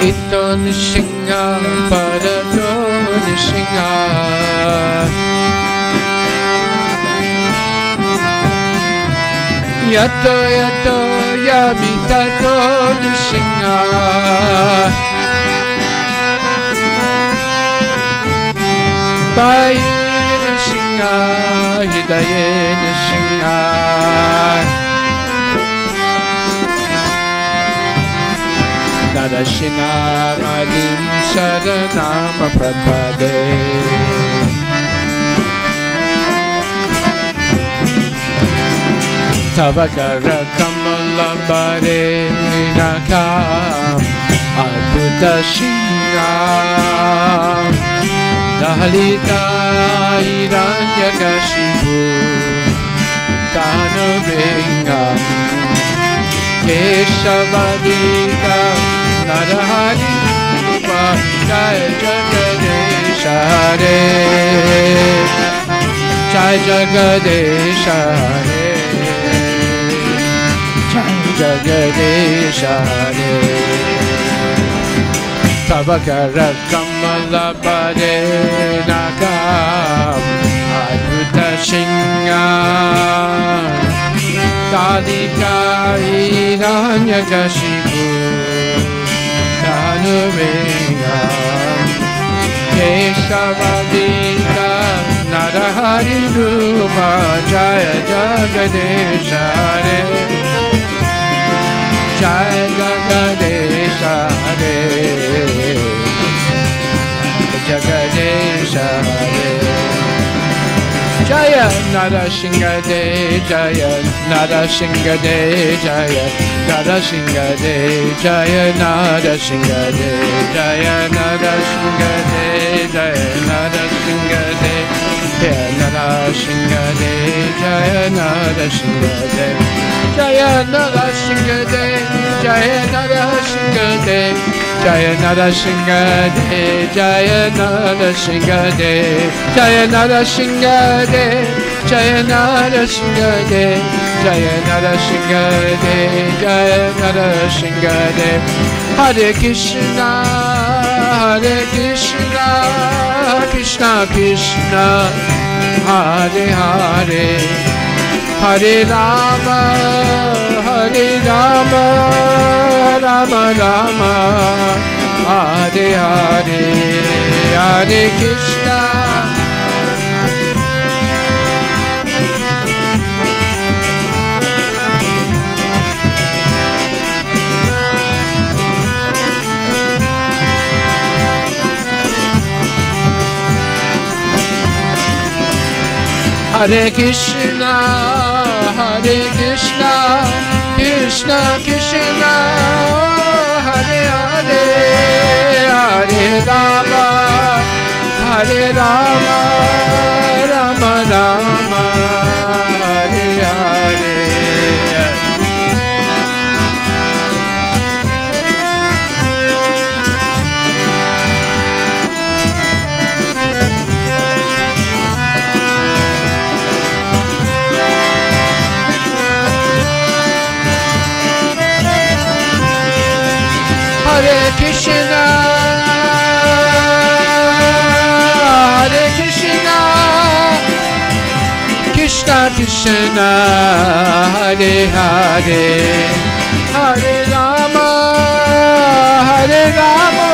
Ito Nishinga Parato Nishinga. Yato Yato Yamitato Nishinga. Bai Nishinga Hidaye Nishinga. Narashina Madim Saranam Prabhade. Tavakara Kamala Bare Nakam Adhuta Shinga. Dahalita Hiranyakashipu Danavinga. Keshavadika Narahari Rupa Jaya Jagadesha Hare. Jaya Jagadesha Hare. Jaya Jagadesha Hare. Tavakara Kamala Bade Nakam Adhuta Shinga. Dalika Hiranyakashipu Danuvinga. Keshavadika Narahari Rupa Jaya Jagadesha Hare. Jaya Jagadesha Hare. Jagadesha Hare. Jaya Narasingade Jaya Narasingade Jaya Narasingade Jaya Narasingade Jaya Narasingade Jaya Narasingade Jaya Narasingade Jaya Narasingade Jaya Narasingade Jaya Narasingade Jaya Narasingade Jaya Narasingade Jaya Narasingade Jaya Narasingade Jaya Narasingade Jaya Narasingade. Hare Krishna Hare Krishna Krishna Krishna Hare Hare. Hare Rama Hare Rama Rama Rama Hare Hare. Hare Krishna. Hare Krishna, Hare Krishna, Krishna Krishna, Hare Hare, Hare Rama, Hare Rama, Rama Rama, Hare Hare. Hare Krishna, Hare Krishna, Krishna Krishna, Hare Hare, Hare Rama, Hare Rama,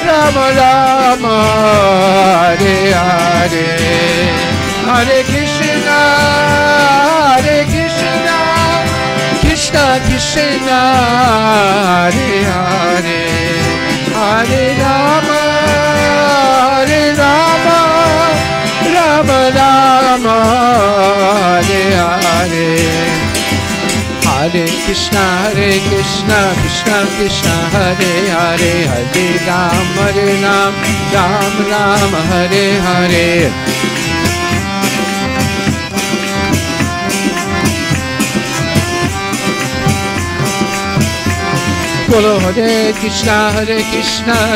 Rama Rama, Hare Hare, Hare Krishna, Hare Krishna, Krishna Krishna, Hare Hare, Hare Rama, Hare Rama, Rama Rama, Hare Hare, Hare Krishna, Krishna Krishna, Hare Hare, Hare Ram, Ram Ram, Hare Hare. Bolo Hare Krishna,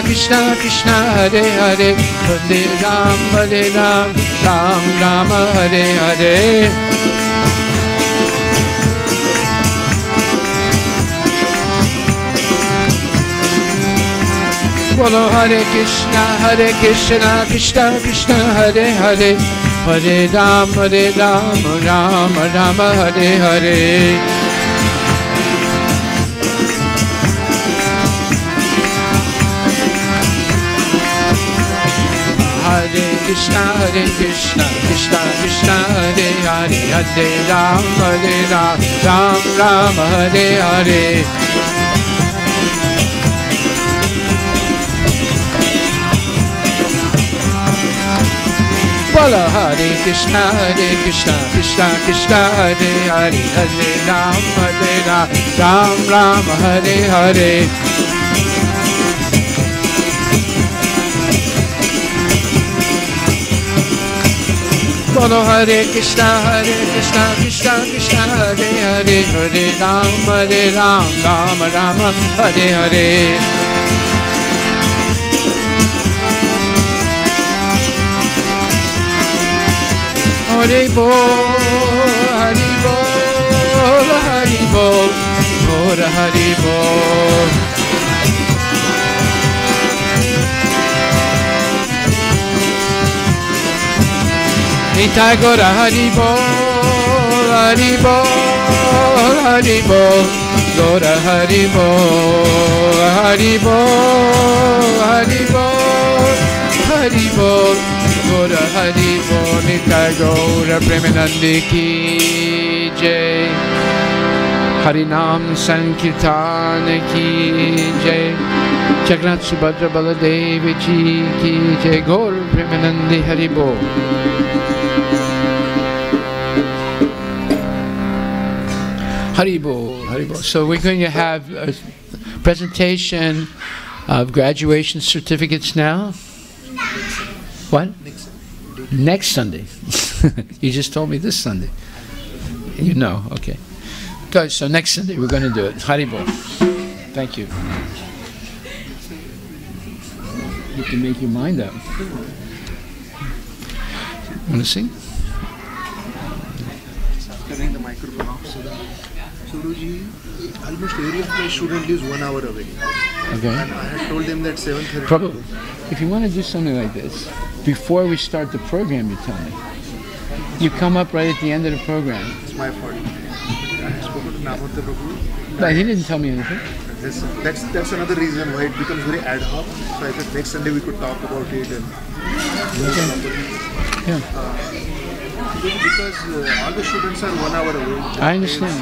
Krishna Krishna, Hare Hare, Hare Ram, Ram Ram, Hare Hare. Bolo Hare Krishna, Krishna Krishna, Hare Hare, Hare Ram, Ram Ram, Hare Hare. Hare Krishna, Krishna Krishna, Hare Hare, Hare Ram, Ram Ram, Hare Hare. Bolo Hare Krishna, Krishna Krishna, Hare Hare, Hare Ram, Ram Ram, Hare Hare. Bolo Hare Krishna, Krishna Krishna, Hare Hare, Hare Ram, Ram Ram, Hare Hare. Hare Bol, Hare Bol, Hare Bol, Hare Hare Bol. Nitai Gora Hare Bol, Hare Bol, Hare Bol, Gora Hare Bol, Hare Bol, Hare Bol, Hare Bol, Gora Hare Bol. Nitai Gora Premanandi Ki Jai, Harinam Sankirtan Ki Jai, Jagannath Subhadra Baladevi Ji Ki Jai, Gaur Premanandi Hare Bol. Haribo, Haribo. So we're going to have a presentation of graduation certificates now. What? Next Sunday. You just told me this Sunday. You know, okay. Good, so next Sunday we're going to do it. Haribo. Thank you. You can make your mind up. Want to sing? Turning the microphone off so that Suruji, almost every of my student is 1 hour away. Okay. And I had told them that 7:30. Prabhu, if you want to do something like this, before we start the program, you tell me. You come up right at the end of the program. It's my fault. I spoke to Namatha Prabhu. But he didn't tell me anything. That's another reason why it becomes very ad hoc. So I thought next Sunday we could talk about it. And Yeah. because all the students are 1 hour away. I understand.